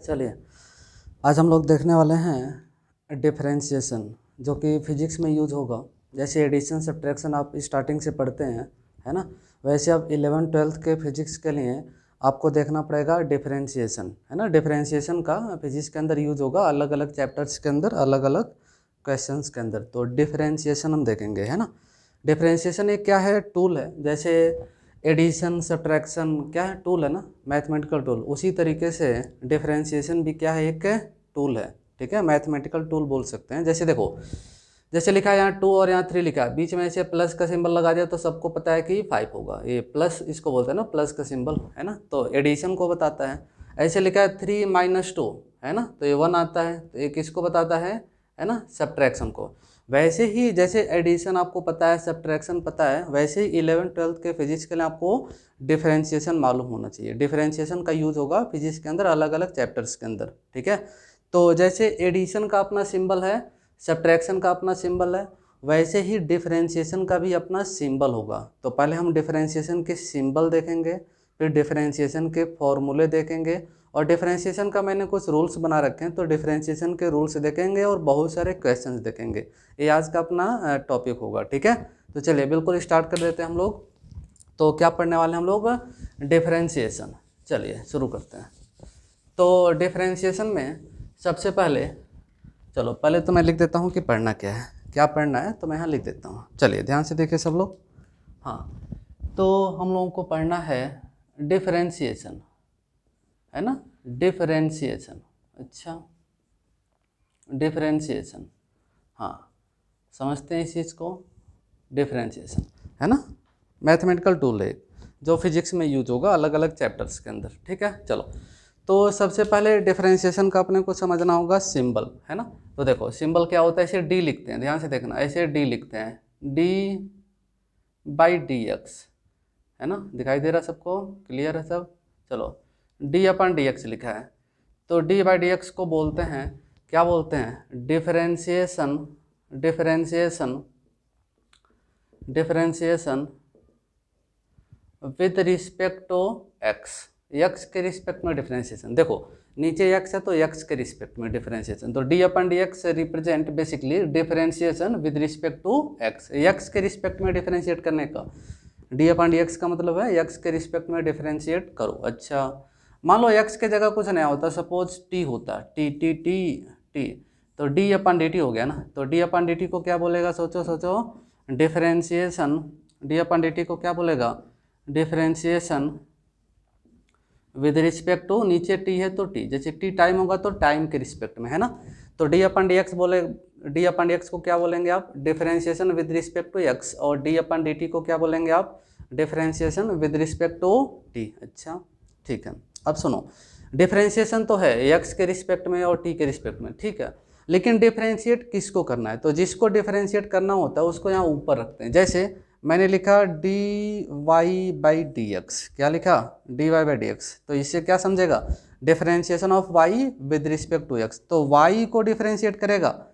चलिए, आज हम लोग देखने वाले हैं डिफरेंशिएशन, जो कि फिजिक्स में यूज होगा। जैसे एडिशन सब्ट्रैक्शन आप स्टार्टिंग से पढ़ते हैं, है ना, वैसे अब 11th-12th के फिजिक्स के लिए आपको देखना पड़ेगा डिफरेंशिएशन, है ना। डिफरेंशिएशन का फिजिक्स के अंदर यूज होगा, अलग अलग चैप्टर्स के अंदर, अलग अलग क्वेश्चंस के अंदर। तो डिफरेंशिएशन हम देखेंगे, है ना। डिफरेंशिएशन एक क्या है, टूल है। जैसे एडिशन सब्ट्रैक्शन क्या है, टूल है ना, मैथमेटिकल टूल। उसी तरीके से डिफरेंशिएशन भी क्या है, एक टूल है, ठीक है, मैथमेटिकल टूल बोल सकते हैं। जैसे देखो, जैसे लिखा है यहाँ 2 और यहाँ 3 लिखा है, बीच में ऐसे प्लस का सिंबल लगा दिया तो सबको पता है कि 5 होगा। ये प्लस इसको बोलते हैं ना, प्लस का सिंबल, है ना, तो एडिशन को बताता है। ऐसे लिखा है 3 - 2, है ना, तो ये 1 आता है, तो ये किसको बताता है ना, सब्ट्रैक्शन को। वैसे ही जैसे एडिशन आपको पता है, सब्ट्रैक्शन पता है, वैसे ही 11th-12th के फिजिक्स के लिए आपको डिफरेंशिएशन मालूम होना चाहिए। डिफरेंशिएशन का यूज होगा फिजिक्स के अंदर, अलग अलग चैप्टर्स के अंदर, ठीक है। तो जैसे एडिशन का अपना सिंबल है, सब्ट्रैक्शन का अपना सिंबल है, वैसे ही डिफरेंशिएशन का भी अपना सिंबल होगा। तो पहले हम डिफरेंशिएशन के सिंबल देखेंगे, फिर डिफरेंशिएशन के फॉर्मूले देखेंगे, और डिफरेंशिएशन का मैंने कुछ रूल्स बना रखे हैं, तो डिफरेंशिएशन के रूल्स देखेंगे और बहुत सारे क्वेश्चंस देखेंगे। ये आज का अपना टॉपिक होगा, ठीक है। तो चलिए बिल्कुल स्टार्ट कर देते हैं हम लोग। तो क्या पढ़ने वाले हैं हम लोग, डिफरेंशिएशन। चलिए शुरू करते हैं। तो डिफरेंशिएशन में सबसे पहले, चलो पहले तो मैं लिख देता हूँ कि पढ़ना क्या है, क्या पढ़ना है, तो मैं यहाँ लिख देता हूँ। चलिए ध्यान से देखिए सब लोग। हाँ, तो हम लोगों को पढ़ना है डिफरेंशिएशन, है ना, डिफरेंशिएशन। अच्छा, डिफरेंशिएशन, हाँ, समझते हैं इस चीज़ को। डिफरेंशिएशन, है ना, मैथमेटिकल टूल है जो फिजिक्स में यूज होगा, अलग अलग चैप्टर्स के अंदर, ठीक है। चलो, तो सबसे पहले डिफरेंशिएशन का अपने को समझना होगा सिंबल, है ना। तो देखो सिंबल क्या होता है, ऐसे डी लिखते हैं, ध्यान से देखना, ऐसे डी लिखते हैं, d/dx, है ना, दिखाई दे रहा सबको, क्लियर है सब। चलो, d/dx लिखा है, तो d/dx को बोलते हैं, क्या बोलते हैं, differentiation. Differentiation, differentiation with respect to x, x के रिस्पेक्ट में डिफरेंशिएशन। देखो नीचे एक्स है तो एक्स के रिस्पेक्ट में डिफरेंशिएशन, तो d/dx represent basically differentiation with respect to x, x के रिस्पेक्ट में डिफरेंशिएट करने का। d/dx का मतलब है एक्स के रिस्पेक्ट में डिफरेंशिएट करो। अच्छा, मान लो एक्स के जगह कुछ नया होता, सपोज टी होता, टी टी टी टी, तो d/dt हो गया ना। तो d/dt को क्या बोलेगा, सोचो सोचो, डिफरेंशिएशन। d/dt को क्या बोलेगा, डिफरेंशिएशन विद रिस्पेक्ट टू, नीचे टी है तो टी, जैसे टी टाइम होगा तो टाइम के रिस्पेक्ट में, है ना। तो d/dx बोले, d/dx को क्या बोलेंगे आप, differentiation with respect to x, और d/dt को क्या बोलेंगे आप, differentiation with respect to t. अच्छा ठीक है, अब सुनो, डिफरेंशिएशन तो है एक्स के रिस्पेक्ट में और टी के रिस्पेक्ट में, ठीक है, लेकिन डिफरेंशिएट किसको करना है, तो जिसको डिफरेंशिएट करना होता है उसको यहाँ ऊपर रखते हैं। जैसे मैंने लिखा dy/dx, क्या लिखा, dy/dx, तो इससे क्या समझेगा, differentiation of y with respect to x, तो y को डिफरेंशिएट करेगा,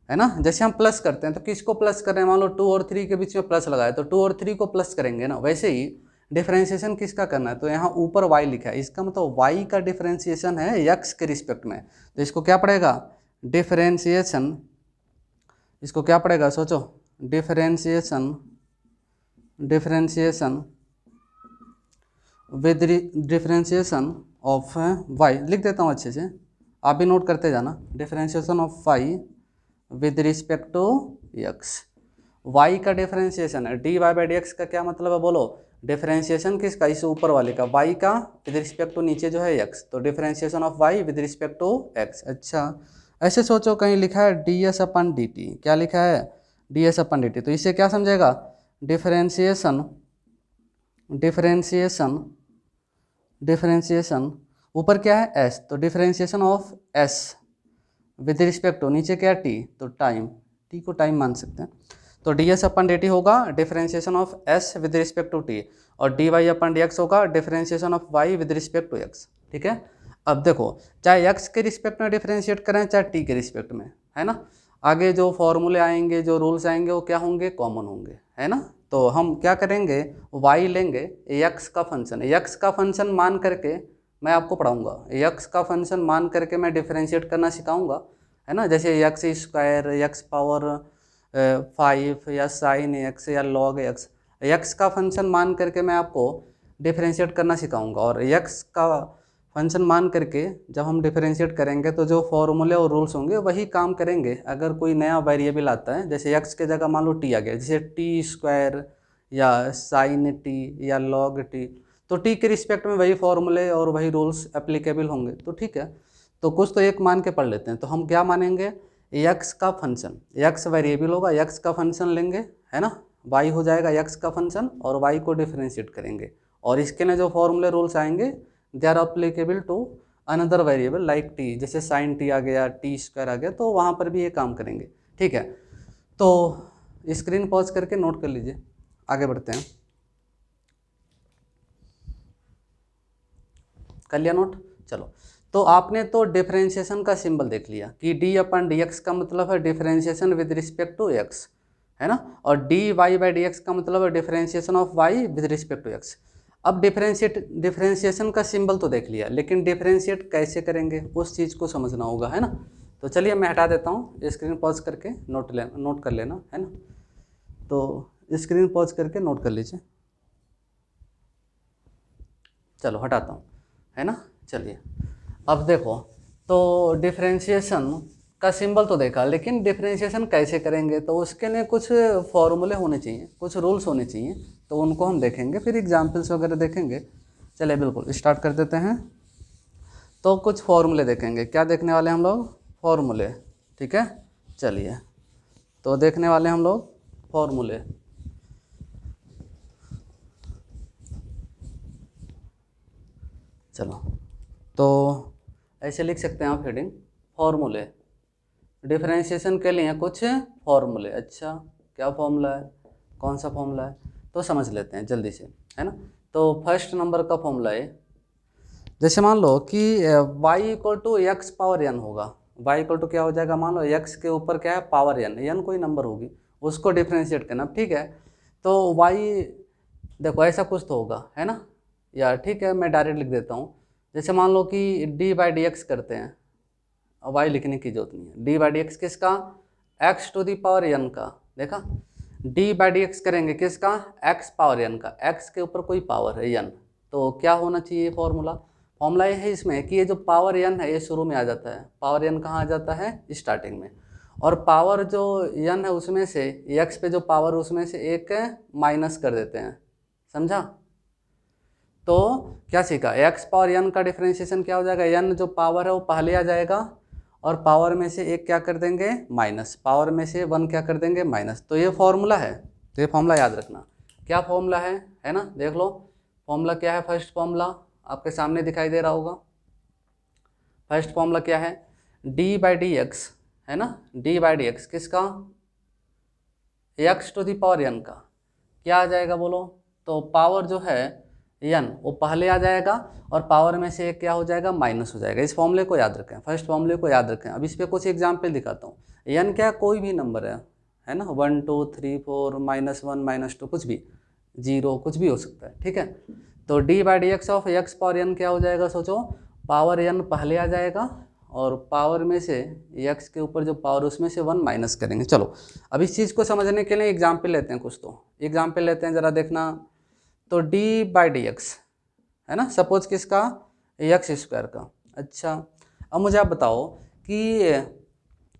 है ना। जैसे हम प्लस करते हैं तो किसको प्लस कर रहे हैं, मान लो 2 और 3 के बीच में प्लस लगाया तो 2 और 3 को प्लस करेंगे ना, वैसे ही डिफरेंशिएशन किसका करना है, तो यहाँ ऊपर y लिखा है, इसका मतलब y का डिफरेंशिएशन है x के रिस्पेक्ट में, तो इसको क्या पड़ेगा, डिफरेंशिएशन, इसको क्या पड़ेगा सोचो, differentiation, differentiation with differentiation of y, लिख देता हूँ अच्छे से, आप भी नोट करते जाना, differentiation of y with respect to x, y का डिफरेंशिएशन है, dy/dx का क्या मतलब है बोलो, डिफरेंशिएशन किसका, इस ऊपर वाले का, y का विद रिस्पेक्ट टू नीचे जो है x, तो differentiation of y with respect to x। अच्छा, ऐसे सोचो, कहीं लिखा है ds/dt, क्या लिखा है, ds/dt, तो इससे क्या समझेगा, डिफरेंशिएशन, डिफरेंशिएशन, डिफरेंशिएशन ऊपर क्या है s, तो differentiation of s with respect to नीचे क्या है t, तो टाइम, t को टाइम मान सकते हैं, तो ds/dt होगा differentiation of s with respect to t, और dy/dx होगा differentiation of y with respect to x, ठीक है। अब देखो, चाहे x के रिस्पेक्ट में डिफरेंशिएट करें चाहे t के रिस्पेक्ट में, है ना, आगे जो फॉर्मूले आएंगे, जो रूल्स आएंगे, वो क्या होंगे, कॉमन होंगे, है ना। तो हम क्या करेंगे, y लेंगे, x का फंक्शन, x का फंक्शन मान करके मैं आपको पढ़ाऊँगा। यक्स का फंक्शन मान करके मैं डिफ्रेंशिएट करना सिखाऊंगा, है ना। जैसे यक्स स्क्वायर, यक्स पावर 5 या साइन एक्स या लॉग एक्स, यक्स का फंक्शन मान करके मैं आपको डिफ्रेंशिएट करना सिखाऊंगा। और यक्स का फंक्शन मान करके जब हम डिफरेंशिएट करेंगे तो जो फॉर्मूले और रूल्स होंगे वही काम करेंगे। अगर कोई नया वेरिएबल आता है, जैसे एक्स के जगह मान लो टी आ गया, जैसे टी स्क्वायर या साइन टी या लॉग टी, तो टी के रिस्पेक्ट में वही फॉर्मूले और वही रूल्स एप्लीकेबल होंगे। तो ठीक है, तो कुछ तो एक मान के पढ़ लेते हैं। तो हम क्या मानेंगे, यक्स का फंक्शन, यक्स वेरिएबल होगा, यक्स का फंक्शन लेंगे, है ना, वाई हो जाएगा यक्स का फंक्शन, और वाई को डिफरेंशिएट करेंगे, और इसके लिए जो फॉर्मूले रूल्स आएंगे they are applicable to another variable like t, जैसे साइन टी आ गया, टी स्क्वायर आ गया, तो वहाँ पर भी ये काम करेंगे। ठीक है, तो स्क्रीन पॉज करके नोट कर लीजिए, आगे बढ़ते हैं। कर लिया नोट? चलो, तो आपने तो डिफरेंशिएशन का सिंबल देख लिया कि डी अपन डी एक्स का मतलब है differentiation with respect to x, है ना, और d y by d x का मतलब है differentiation of y with respect to x. अब डिफरेंशिएशन का सिंबल तो देख लिया, लेकिन डिफरेंशिएट कैसे करेंगे उस चीज़ को समझना होगा, है ना। तो चलिए मैं हटा देता हूँ, स्क्रीन पॉज करके नोट कर लेना, है ना। तो स्क्रीन पॉज करके नोट कर लीजिए। चलो हटाता हूँ, है ना। चलिए अब देखो, तो डिफरेंशिएशन का सिंबल तो देखा, लेकिन डिफरेंशिएशन कैसे करेंगे तो उसके लिए कुछ फॉर्मूले होने चाहिए, कुछ रूल्स होने चाहिए, तो उनको हम देखेंगे, फिर एग्जाम्पल्स वगैरह देखेंगे। चलिए बिल्कुल स्टार्ट कर देते हैं। तो कुछ फॉर्मूले देखेंगे, क्या देखने वाले हम लोग, फॉर्मूले, ठीक है। चलिए तो देखने वाले हम लोग फॉर्मूले। चलो तो ऐसे लिख सकते हैं आप हेडिंग, फॉर्मूले, डिफरेंशिएशन के लिए कुछ फॉर्मूले। अच्छा क्या फॉर्मूला है, कौन सा फॉर्मूला है, तो समझ लेते हैं जल्दी से, है ना। तो फर्स्ट नंबर का फॉर्मूला है, जैसे मान लो कि y equal to x power n होगा। y इक्वल टू क्या हो जाएगा, मान लो x के ऊपर क्या है, पावर n कोई नंबर होगी, उसको डिफरेंशिएट करना, ठीक है। तो y देखो ऐसा कुछ तो होगा, है ना, या ठीक है मैं डायरेक्ट लिख देता हूँ। जैसे मान लो कि डी बाई डी एक्स करते हैं, वाई लिखने की जरूरत नहीं है, डी बाई डी एक्स किसका, x to the power n का, देखा, डी बाई डी एक्स करेंगे किसका, एक्स पावर एन का, एक्स के ऊपर कोई पावर है एन, तो क्या होना चाहिए फॉर्मूला ये है इसमें कि ये जो पावर एन है ये शुरू में आ जाता है, पावर एन कहाँ आ जाता है, स्टार्टिंग में, और पावर जो एन है उसमें से एक्स पे जो पावर उसमें से एक माइनस कर देते हैं, समझा। तो क्या सीखा, एक्स पावर एन का डिफरेंशिएशन क्या हो जाएगा, एन जो पावर है वो पहले आ जाएगा, और पावर में से एक क्या कर देंगे, माइनस, पावर में से वन क्या कर देंगे, माइनस। तो ये फॉर्मूला है, तो ये फॉर्मूला याद रखना, क्या फॉर्मूला है ना, देख लो फॉर्मूला क्या है। फर्स्ट फॉर्मूला आपके सामने दिखाई दे रहा होगा, फर्स्ट फॉर्मूला क्या है, डी बाई डी एक्स, है ना, डी बाई डी एक्स किसका, x to the power n का, क्या आ जाएगा बोलो, तो पावर जो है एन वो पहले आ जाएगा, और पावर में से एक क्या हो जाएगा, माइनस हो जाएगा। इस फॉर्मूले को याद रखें, फर्स्ट फॉर्मूले को याद रखें। अब इस पर कुछ एग्जाम्पल दिखाता हूँ। एन क्या कोई भी नंबर है ना, 1 2 3 4 -1 -2 कुछ भी, 0 कुछ भी हो सकता है, ठीक है। तो d by d x of x power n क्या हो जाएगा, सोचो, पावर एन पहले आ जाएगा, और पावर में से एक्स के ऊपर जो पावर उसमें से 1 माइनस करेंगे। चलो अब इस चीज़ को समझने के लिए एग्जाम्पल लेते हैं, कुछ तो एग्जाम्पल लेते हैं, ज़रा देखना। तो डी बाई डी एक्स है ना, सपोज किसका, एक्स स्क्वायर का। अच्छा अब मुझे आप बताओ कि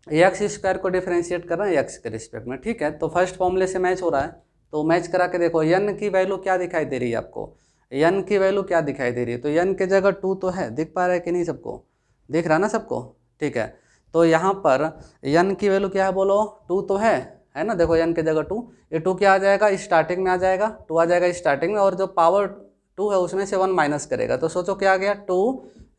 एक्स स्क्वायर को डिफरेंशिएट कर रहे हैं एक्स के रिस्पेक्ट में, ठीक है। तो फर्स्ट फॉर्मूले से मैच हो रहा है, तो मैच करा के देखो, एन की वैल्यू क्या दिखाई दे रही है आपको, एन की वैल्यू क्या दिखाई दे रही है, तो एन के जगह 2 तो है, दिख पा रहा है कि नहीं, सबको दिख रहा ना सबको, ठीक है। तो यहाँ पर एन की वैल्यू क्या है बोलो, 2 तो है ना, देखो एन के जगह 2, ये 2 क्या आ जाएगा, स्टार्टिंग में आ जाएगा, 2 आ जाएगा स्टार्टिंग में, और जो पावर 2 है उसमें से 1 माइनस करेगा, तो सोचो क्या आ गया, 2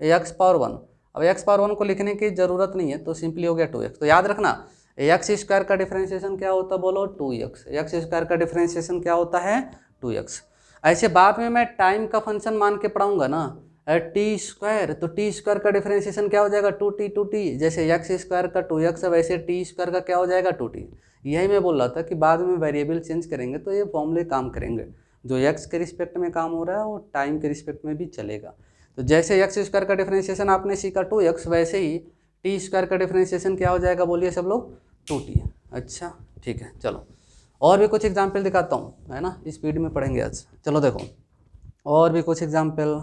एक्स पावर 1। अब एक्स पावर 1 को लिखने की जरूरत नहीं है, तो सिंपली हो गया 2x। तो याद रखना एक्स स्क्वायर का डिफरेंशिएशन क्या होता है बोलो, 2x, एक्स स्क्वायर का डिफरेंशिएशन क्या होता है, 2x। ऐसे बाद में मैं टाइम का फंक्शन मान के पढ़ाऊंगा ना, टी स्क्वायर, तो टी स्क्वायर का डिफरेंशिएशन क्या हो जाएगा, 2t, जैसे एक्स स्क्वायर का 2x है वैसे टी स्क्वायर का क्या हो जाएगा, 2t। यही मैं बोल रहा था कि बाद में वेरिएबल चेंज करेंगे तो ये फॉर्मूले काम करेंगे, जो एक्स के रिस्पेक्ट में काम हो रहा है वो टाइम के रिस्पेक्ट में भी चलेगा। तो जैसे एक्स स्क्वायर का डिफरेंशिएशन आपने सीखा 2x, वैसे ही टी स्क्वायर का डिफरेंशिएशन क्या हो जाएगा बोलिए सब लोग, 2t। अच्छा ठीक है, चलो और भी कुछ एग्जाम्पल दिखाता हूँ, है ना, स्पीड में पढ़ेंगे आज। चलो देखो और भी कुछ एग्जाम्पल।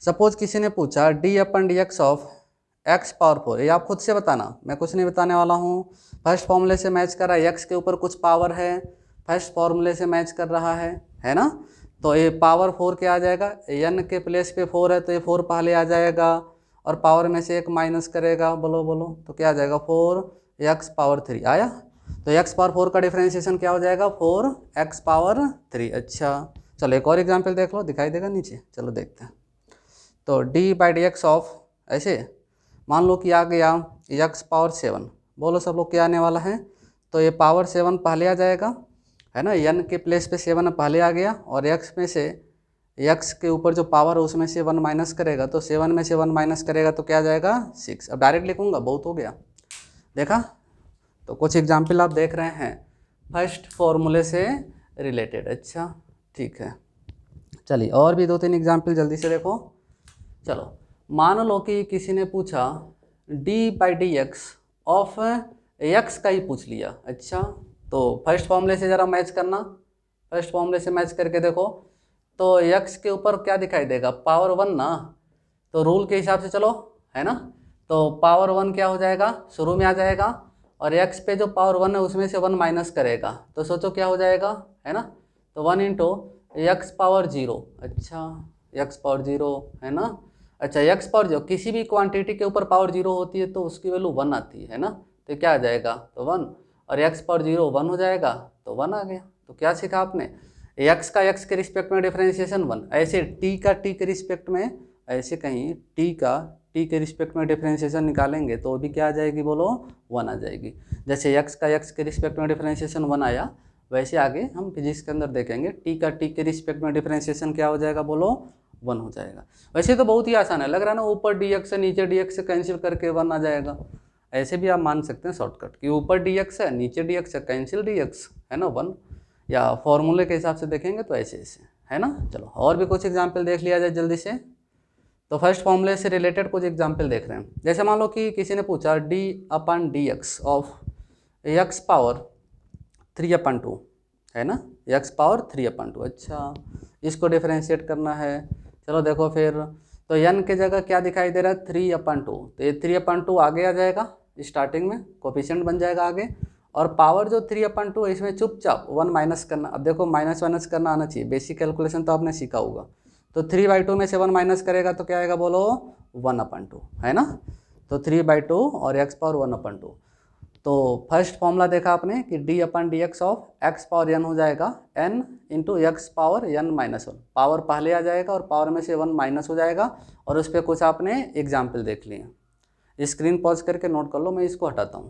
सपोज किसी ने पूछा d/dx ऑफ x पावर 4, ये आप खुद से बताना, मैं कुछ नहीं बताने वाला हूँ। फर्स्ट फॉर्मूले से मैच कर रहा है, x के ऊपर कुछ पावर है, फर्स्ट फॉर्मूले से मैच कर रहा है ना। तो ये पावर 4 क्या आ जाएगा, n के प्लेस पे 4 है तो ये 4 पहले आ जाएगा, और पावर में से एक माइनस करेगा, बोलो बोलो तो क्या आ जाएगा, 4x पावर 3 आया। तो x पावर 4 का डिफरेंशिएशन क्या हो जाएगा, 4x पावर 3। अच्छा चलो एक और एग्जाम्पल देख लो, दिखाई देगा नीचे, चलो देखते हैं। तो d/dx ऑफ, ऐसे मान लो कि आ गया x पावर 7, बोलो सब लोग क्या आने वाला है, तो ये पावर 7 पहले आ जाएगा, है ना, n के प्लेस पे 7 पहले आ गया, और x में से x के ऊपर जो पावर है उसमें से 1 माइनस करेगा, तो 7 में से 1 माइनस करेगा तो क्या आ जाएगा, 6। अब डायरेक्ट लिखूंगा, बहुत हो गया, देखा। तो कुछ एग्जाम्पल आप देख रहे हैं फर्स्ट फॉर्मूले से रिलेटेड। अच्छा ठीक है, चलिए और भी 2-3 एग्जाम्पल जल्दी से देखो। चलो मान लो कि किसी ने पूछा d/dx ऑफ x का ही पूछ लिया। अच्छा तो फर्स्ट फॉर्मूले से ज़रा मैच करना, फर्स्ट फॉर्मूले से मैच करके देखो, तो x के ऊपर क्या दिखाई देगा, पावर 1 ना, तो रूल के हिसाब से चलो, है ना, तो पावर 1 क्या हो जाएगा, शुरू में आ जाएगा, और x पे जो पावर 1 है उसमें से 1 माइनस करेगा, तो सोचो क्या हो जाएगा, है ना, तो 1 इंटू x पावर 0। अच्छा x पावर 0, है ना। अच्छा x पावर 0, किसी भी क्वांटिटी के ऊपर पावर 0 होती है तो उसकी वैल्यू 1 आती है ना, तो क्या आ जाएगा, तो 1, और x पावर 0 1 हो जाएगा, तो 1 आ गया। तो क्या सीखा आपने, x का x के रिस्पेक्ट में डिफरेंशिएशन 1, ऐसे t का t के रिस्पेक्ट में, ऐसे कहीं t का t के रिस्पेक्ट में डिफरेंशिएशन निकालेंगे तो भी क्या आ जाएगी, बोलो 1 आ जाएगी। जैसे x का x के रिस्पेक्ट में डिफरेंशिएशन 1 आया, वैसे आगे हम फिजिक्स के अंदर देखेंगे t का t के रिस्पेक्ट में डिफरेंशिएशन क्या हो जाएगा, बोलो 1 हो जाएगा। वैसे तो बहुत ही आसान है, लग रहा है ना, ऊपर dx से नीचे dx से कैंसिल करके 1 आ जाएगा, ऐसे भी आप मान सकते हैं शॉर्टकट कि ऊपर dx है नीचे dx है, कैंसिल dx, है ना 1, या फॉर्मूले के हिसाब से देखेंगे तो ऐसे ऐसे, है ना। चलो और भी कुछ एग्जाम्पल देख लिया जाए जल्दी से। तो फर्स्ट फॉर्मूले से रिलेटेड कुछ एग्जाम्पल देख रहे हैं। जैसे मान लो कि किसी ने पूछा d/dx ऑफ x पावर 3/2, है ना, x पावर 3/2। अच्छा इसको डिफरेंशिएट करना है, चलो देखो फिर, तो n के जगह क्या दिखाई दे रहा है, 3/2, तो ये 3/2 आगे आ जाएगा, स्टार्टिंग में कोफिशिएंट बन जाएगा आगे, और पावर जो 3/2 है इसमें चुपचाप 1 माइनस करना। अब देखो माइनस वाइनस करना आना चाहिए, बेसिक कैलकुलेशन तो आपने सीखा होगा। तो 3/2 में से 1 माइनस करेगा तो क्या आएगा, बोलो 1/2, है ना। तो 3/2 और x पावर 1/2। तो फर्स्ट फॉर्मूला देखा आपने कि d/dx of x power n हो जाएगा n into x power n minus 1, power पहले आ जाएगा और पावर में से 1 माइनस हो जाएगा, और उस पर कुछ आपने एग्जाम्पल देख लिए। स्क्रीन पॉज करके नोट कर लो, मैं इसको हटाता हूँ।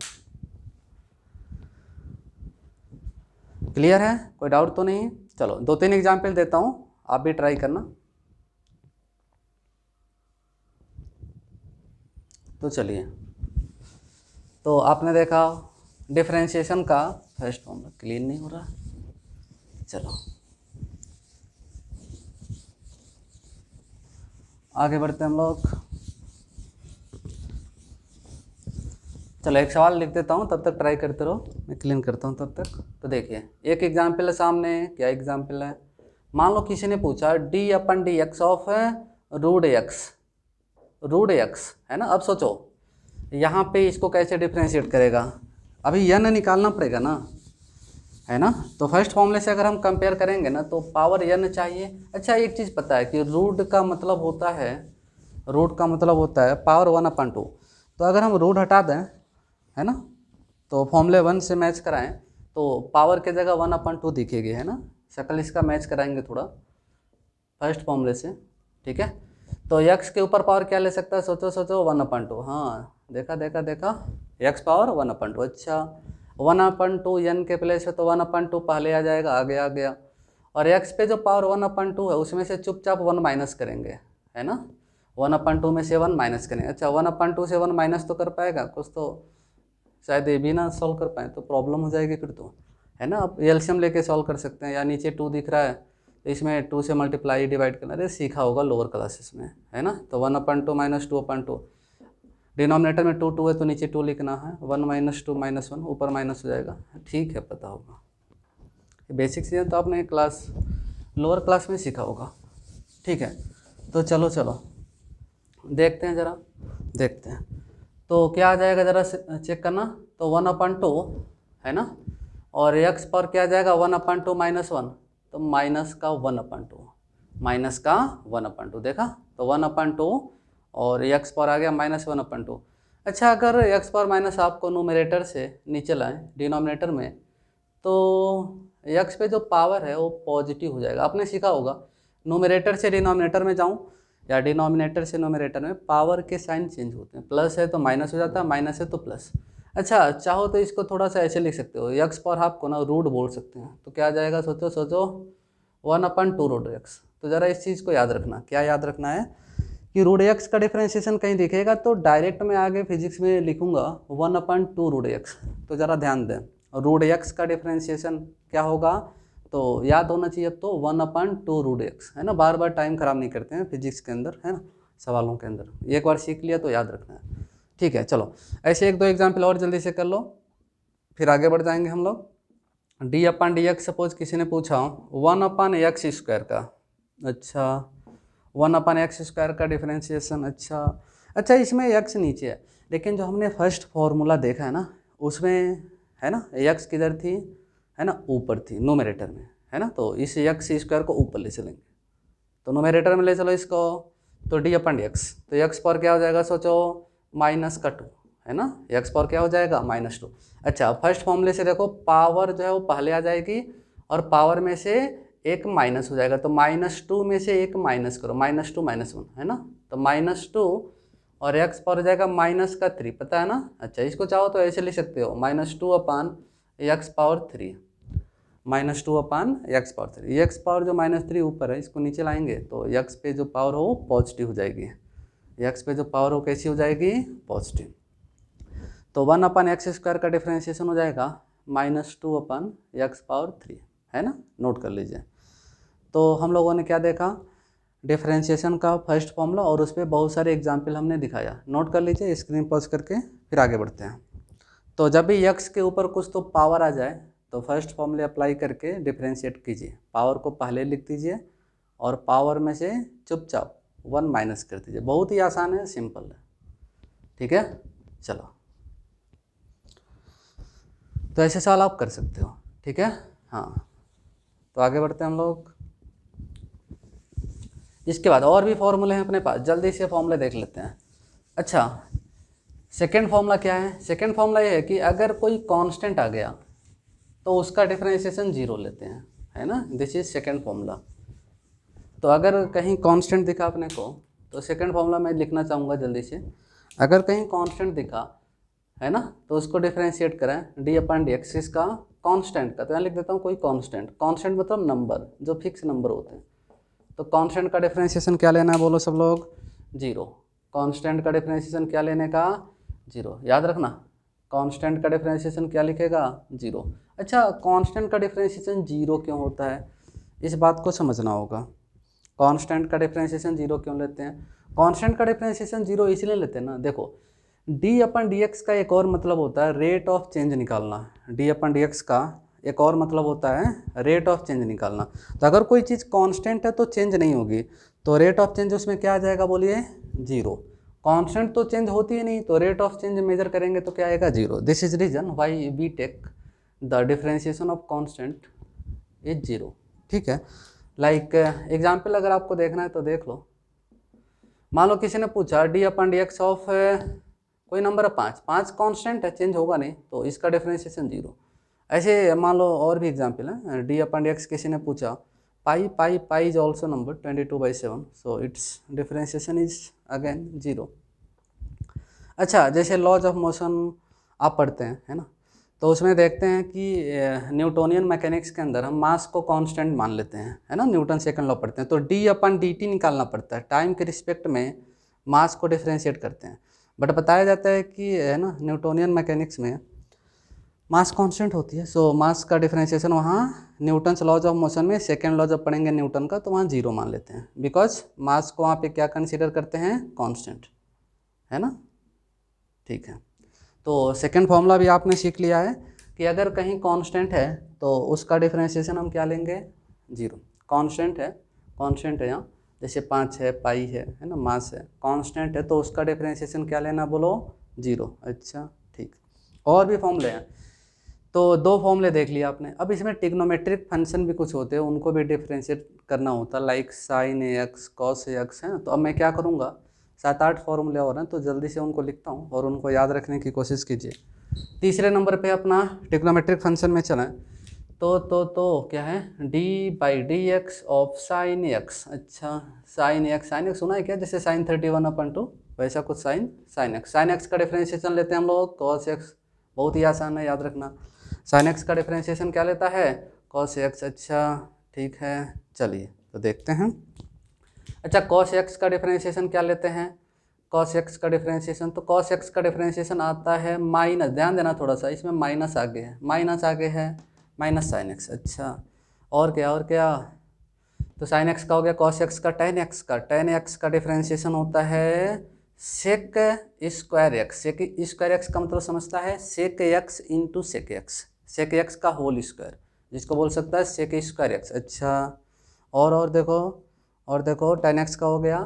क्लियर है, कोई डाउट तो नहीं। चलो 2-3 एग्जाम्पल देता हूँ, आप भी ट्राई करना। तो चलिए, तो आपने देखा डिफरेंशिएशन का फर्स्ट फॉर्मूला, क्लीन नहीं हो रहा, चलो आगे बढ़ते हैं हम लोग। चलो एक सवाल लिख देता हूँ, तब तक ट्राई करते रहो, मैं क्लीन करता हूँ तब तक। तो देखिए एक एग्जाम्पल है सामने, क्या एग्जाम्पल है, मान लो किसी ने पूछा d/dx ऑफ √x, है ना। अब सोचो यहाँ पे इसको कैसे डिफ्रेंशिएट करेगा, अभी n निकालना पड़ेगा ना, है ना। तो फर्स्ट फॉर्मूले से अगर हम कंपेयर करेंगे ना तो पावर n चाहिए। अच्छा एक चीज़ पता है कि रूट का मतलब होता है पावर 1/2, तो अगर हम रूट हटा दें, है ना, तो फॉर्मूले 1 से मैच कराएं तो पावर के जगह 1/2 दिखेगी, है ना। शक्ल इसका मैच कराएंगे थोड़ा फर्स्ट फॉर्मूले से, ठीक है। तो x के ऊपर पावर क्या ले सकता है, सोचो 1/2, हाँ देखा x पावर 1/2। अच्छा 1/2 n के प्लेस है तो 1/2 पहले आ जाएगा, आगे आ गया, और x पे जो पावर 1/2 है उसमें से चुपचाप 1 माइनस करेंगे, है ना, 1/2 में से 1 माइनस करेंगे। अच्छा 1/2 से 1 माइनस तो कर पाएगा कुछ, तो शायद ये भी ना सॉल्व कर पाए तो प्रॉब्लम हो जाएगी फिर तो, है ना। आप एलसीएम लेके सॉल्व कर सकते हैं, या नीचे 2 दिख रहा है तो इसमें 2 से मल्टीप्लाई डिवाइड करना, अरे सीखा होगा लोअर क्लासेस में, है ना। तो 1/2 माइनस 2/2, डिनोमिनेटर में 2 2 है तो नीचे 2 लिखना है, 1 माइनस 2 माइनस 1, ऊपर माइनस हो जाएगा, ठीक है, पता होगा। बेसिक चीज़ें तो आपने क्लास लोअर क्लास में सीखा होगा, ठीक है। तो चलो देखते हैं ज़रा, देखते हैं तो क्या आ जाएगा, ज़रा चेक करना। तो 1/2 है ना, और x पर क्या आ जाएगा 1/2 माइनस 1, तो माइनस का 1/2, माइनस का 1/2, देखा। तो 1/2 और x पर आ गया माइनस 1/2। अच्छा, अगर x पर माइनस आपको नोमिनेटर से नीचे लाएं डिनोमिनेटर में, तो x पे जो पावर है वो पॉजिटिव हो जाएगा। आपने सीखा होगा नोमिनेटर से डिनोमिनेटर में जाऊं या डिनोमिनेटर से नोमिनेटर में, पावर के साइन चेंज होते हैं, प्लस है तो माइनस हो जाता है, माइनस है तो प्लस। अच्छा, चाहो तो इसको थोड़ा सा ऐसे लिख सकते हो, x पर हाफ को ना रूट बोल सकते हैं, तो क्या आ जाएगा, सोचो 1/2 रूट एक्स। तो ज़रा इस चीज़ को याद रखना, क्या याद रखना है कि रूट एक्स का डिफ्रेंशिएशन कहीं दिखेगा तो डायरेक्ट मैं आगे फिजिक्स में लिखूंगा 1/2 रूट एक्स। तो ज़रा ध्यान दें, रूट एक्स का डिफ्रेंशिएशन क्या होगा, तो याद होना चाहिए अब तो 1/2 रूट एक्स, है ना। बार बार टाइम खराब नहीं करते हैं फिजिक्स के अंदर, है ना, सवालों के अंदर एक बार सीख लिया तो याद रखना है, ठीक है। चलो ऐसे 1-2 एग्जाम्पल और जल्दी से कर लो, फिर आगे बढ़ जाएंगे हम लोग। d/dx सपोज किसी ने पूछा 1/x² का, अच्छा 1/x² का डिफरेंशिएशन, अच्छा इसमें x नीचे है, लेकिन जो हमने फर्स्ट फॉर्मूला देखा है ना उसमें, है ना, x किधर थी, है ना, ऊपर थी नोमिनेटर में, है ना। तो इस x² को ऊपर ले चलेंगे, तो नोमिनेटर में ले चलो इसको, तो d/dx, तो x पर क्या हो जाएगा, सोचो -2, है ना, x पर क्या हो जाएगा -2। अच्छा, फर्स्ट फॉर्मूले से देखो पावर जो है वो पहले आ जाएगी और पावर में से एक माइनस हो जाएगा, तो -2 में से एक माइनस करो, -2 -1, है ना, तो -2 और x पर हो जाएगा -3, पता है ना। अच्छा, इसको चाहो तो ऐसे लिख सकते हो -2/x⁻3, -2/x⁻3, x पावर जो -3 ऊपर है इसको नीचे लाएंगे तो x पे जो पावर हो पॉजिटिव हो जाएगी, x पे जो पावर हो कैसी हो जाएगी, पॉजिटिव। तो 1/x² का डिफरेंशिएशन हो जाएगा -2/x⁻3, है ना, नोट कर लीजिए। तो हम लोगों ने क्या देखा, डिफरेंशिएशन का फर्स्ट फॉर्मूला, और उस पर बहुत सारे एग्जाम्पल हमने दिखाया, नोट कर लीजिए, स्क्रीन पॉज करके फिर आगे बढ़ते हैं। तो जब भी x के ऊपर कुछ तो पावर आ जाए तो फर्स्ट फॉर्मूले अप्लाई करके डिफरेंशिएट कीजिए, पावर को पहले लिख दीजिए और पावर में से चुपचाप 1 माइनस कर दीजिए, बहुत ही आसान है, सिंपल है, ठीक है। चलो, तो ऐसे सवाल आप कर सकते हो, ठीक है। हाँ, तो आगे बढ़ते हैं हम लोग। इसके बाद और भी फॉर्मूले हैं अपने पास, जल्दी से फॉर्मूले देख लेते हैं। अच्छा, सेकेंड फॉर्मूला क्या है, सेकेंड फॉर्मूला ये है कि अगर कोई कांस्टेंट आ गया तो उसका डिफरेंशिएशन 0 लेते हैं, है ना, दिस इज सेकेंड फॉर्मूला। तो अगर कहीं कांस्टेंट दिखा अपने को, तो सेकेंड फॉर्मूला मैं लिखना चाहूँगा जल्दी से, अगर कहीं कांस्टेंट दिखा, है ना, तो उसको डिफरेंशिएट करें d/dx इसका कांस्टेंट का, तो यहाँ लिख देता हूँ कोई कांस्टेंट, कांस्टेंट मतलब नंबर, जो फिक्स नंबर होते हैं। तो कांस्टेंट का डिफरेंशिएशन क्या लेना है, बोलो सब लोग, 0। कांस्टेंट का डिफरेंशिएशन क्या लेने का, 0, याद रखना, कांस्टेंट का डिफरेंशिएशन क्या लिखेगा, 0। अच्छा, कांस्टेंट का डिफरेंशिएशन 0 क्यों होता है, इस बात को समझना होगा। कांस्टेंट का डिफरेंशिएशन 0 क्यों लेते हैं, कांस्टेंट का डिफरेंशिएशन 0 इसलिए लेते हैं ना, देखो d/dx का एक और मतलब होता है रेट ऑफ चेंज निकालना, d/dx का एक और मतलब होता है रेट ऑफ चेंज निकालना। तो अगर कोई चीज़ कांस्टेंट है तो चेंज नहीं होगी, तो रेट ऑफ चेंज उसमें क्या आ जाएगा, बोलिए 0। कांस्टेंट तो चेंज होती ही नहीं, तो रेट ऑफ चेंज मेजर करेंगे तो क्या आएगा, 0। This is reason why we take the differentiation of constant is 0, ठीक है। लाइक एग्जाम्पल अगर आपको देखना है तो देख लो, मान लो किसी ने पूछा d/dx ऑफ कोई नंबर है 5, 5 कांस्टेंट है, चेंज होगा नहीं, तो इसका डिफरेंशिएशन 0। ऐसे मान लो और भी एग्जाम्पल है, d/dx किसी ने पूछा pi is also number 22/7, so it's differentiation is again 0। अच्छा, जैसे लॉज ऑफ मोशन आप पढ़ते हैं, है ना, तो उसमें देखते हैं कि न्यूटोनियन मैकेनिक्स के अंदर हम मास को कांस्टेंट मान लेते हैं, है ना, न्यूटन सेकंड लॉ पढ़ते हैं, तो d/dt निकालना पड़ता है, टाइम के रिस्पेक्ट में मास को डिफरेंशिएट करते हैं। बट बताया जाता है कि, है ना, न्यूटोनियन मैकेनिक्स में मास कांस्टेंट होती है, सो मास का डिफरेंशिएशन वहाँ न्यूटन्स लॉज ऑफ मोशन में सेकेंड लॉ जब पढ़ेंगे न्यूटन का तो वहाँ जीरो मान लेते हैं, बिकॉज मास को वहाँ पे क्या कंसीडर करते हैं, कांस्टेंट, है ना। ठीक है, तो सेकेंड फॉर्मूला भी आपने सीख लिया है कि अगर कहीं कांस्टेंट है तो उसका डिफरेंशिएशन हम क्या लेंगे, जीरो। कांस्टेंट है यहाँ, जैसे 5 है, पाई है ना, मास है, कांस्टेंट है तो उसका डिफरेंशिएशन क्या लेना, बोलो, जीरो। अच्छा ठीक, और भी फॉर्मूले हैं, तो 2 फॉर्मूले देख लिया आपने। अब इसमें टिग्नोमेट्रिक फंक्शन भी कुछ होते हैं, उनको भी डिफ्रेंशिएट करना होता है, like sign A x, cos A x, है ना। तो अब मैं क्या करूँगा, 7-8 फॉर्मूले और हैं तो जल्दी से उनको लिखता हूँ और उनको याद रखने की कोशिश कीजिए। तीसरे नंबर पे अपना टिग्नोमेट्रिक फंक्शन में चलें तो क्या है, d/dx ऑफ साइन एक्स। अच्छा, साइन एक्स सुना है क्या, जैसे साइन 31/2 वैसा कुछ साइन एक्स का डिफरेंशिएशन लेते हैं हम लोग कॉस एक्स, बहुत ही आसान है, याद रखना। साइन एक्स का डिफरेंशिएशन क्या लेता है, कॉस एक्स। अच्छा ठीक है, चलिए तो देखते हैं। अच्छा, कॉस एक्स का डिफरेंशिएशन क्या लेते हैं, कॉस एक्स का डिफरेंशिएशन, तो कॉस एक्स का डिफरेंशिएशन आता है माइनस, ध्यान देना थोड़ा सा, इसमें माइनस आगे है, माइनस साइन एक्स। अच्छा, और क्या, तो साइन एक्स का हो गया, कॉस एक्स का टेन एक्स का डिफरेंशिएशन होता है सेक स्क्वायर एक्स का मतलब समझता है sec x into sec x का होल स्क्वायर, जिसको बोल सकता है सेक स्क्वायर एक्स। अच्छा, और देखो टेन एक्स का हो गया,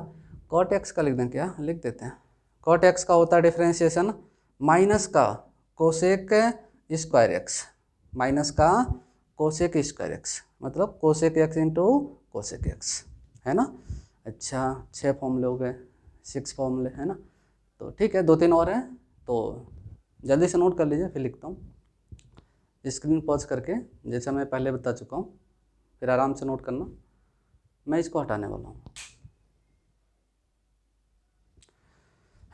कॉट एक्स का लिख दें, क्या लिख देते हैं, कॉट एक्स का होता है डिफरेंशिएशन माइनस का कोसेक स्क्वायर एक्स, माइनस का कोसेक स्क्वायर एक्स, मतलब cosec x into cosec x, है ना। अच्छा, 6 फॉर्मूले हो गए, 6 फॉर्मूले, है ना। तो ठीक है, 2-3 और हैं, तो जल्दी से नोट कर लीजिए, फिर लिखता हूँ। स्क्रीन पॉज करके, जैसा मैं पहले बता चुका हूँ, फिर आराम से नोट करना। मैं इसको हटाने वाला हूँ,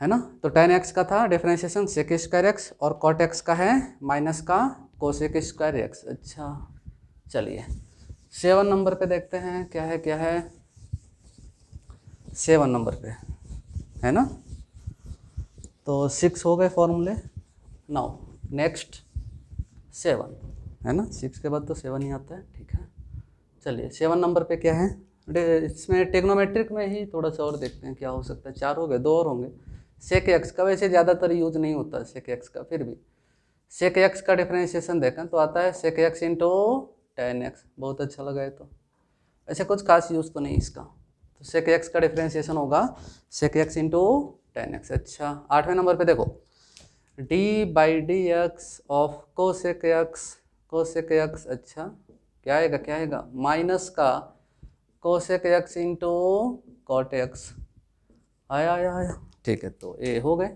है ना। तो टेन एक्स का था डिफरेंशिएशन सेक स्क्वायर एक्स, और कॉट एक्स का है माइनस का कोसेक स्क्वायर एक्स। अच्छा, चलिए 7 नंबर पे देखते हैं, क्या है 7 नंबर पे, है ना। तो 6 हो गए फॉर्मूले, नाउ नेक्स्ट 7, है ना, 6 के बाद तो 7 ही आता है, ठीक है। चलिए 7 नंबर पे क्या है, इसमें टेक्नोमेट्रिक में ही थोड़ा सा और देखते हैं क्या हो सकता है। 4 हो गए, 2 और होंगे। सेक एक्स का वैसे ज़्यादातर यूज नहीं होता सेक एक्स का, फिर भी सेक एक्स का डिफरेंशिएशन देखें तो आता है sec x into tan x, बहुत अच्छा लगा है। तो ऐसे कुछ खास यूज़ तो नहीं इसका, तो सेक एक्स का डिफरेंशिएशन होगा sec x into tan x. अच्छा, 8वें नंबर पे देखो, d/dx ऑफ कोसेक एक्स। अच्छा, क्या आएगा माइनस का cosec x into cot x, आया, ठीक है, तो ए हो गए।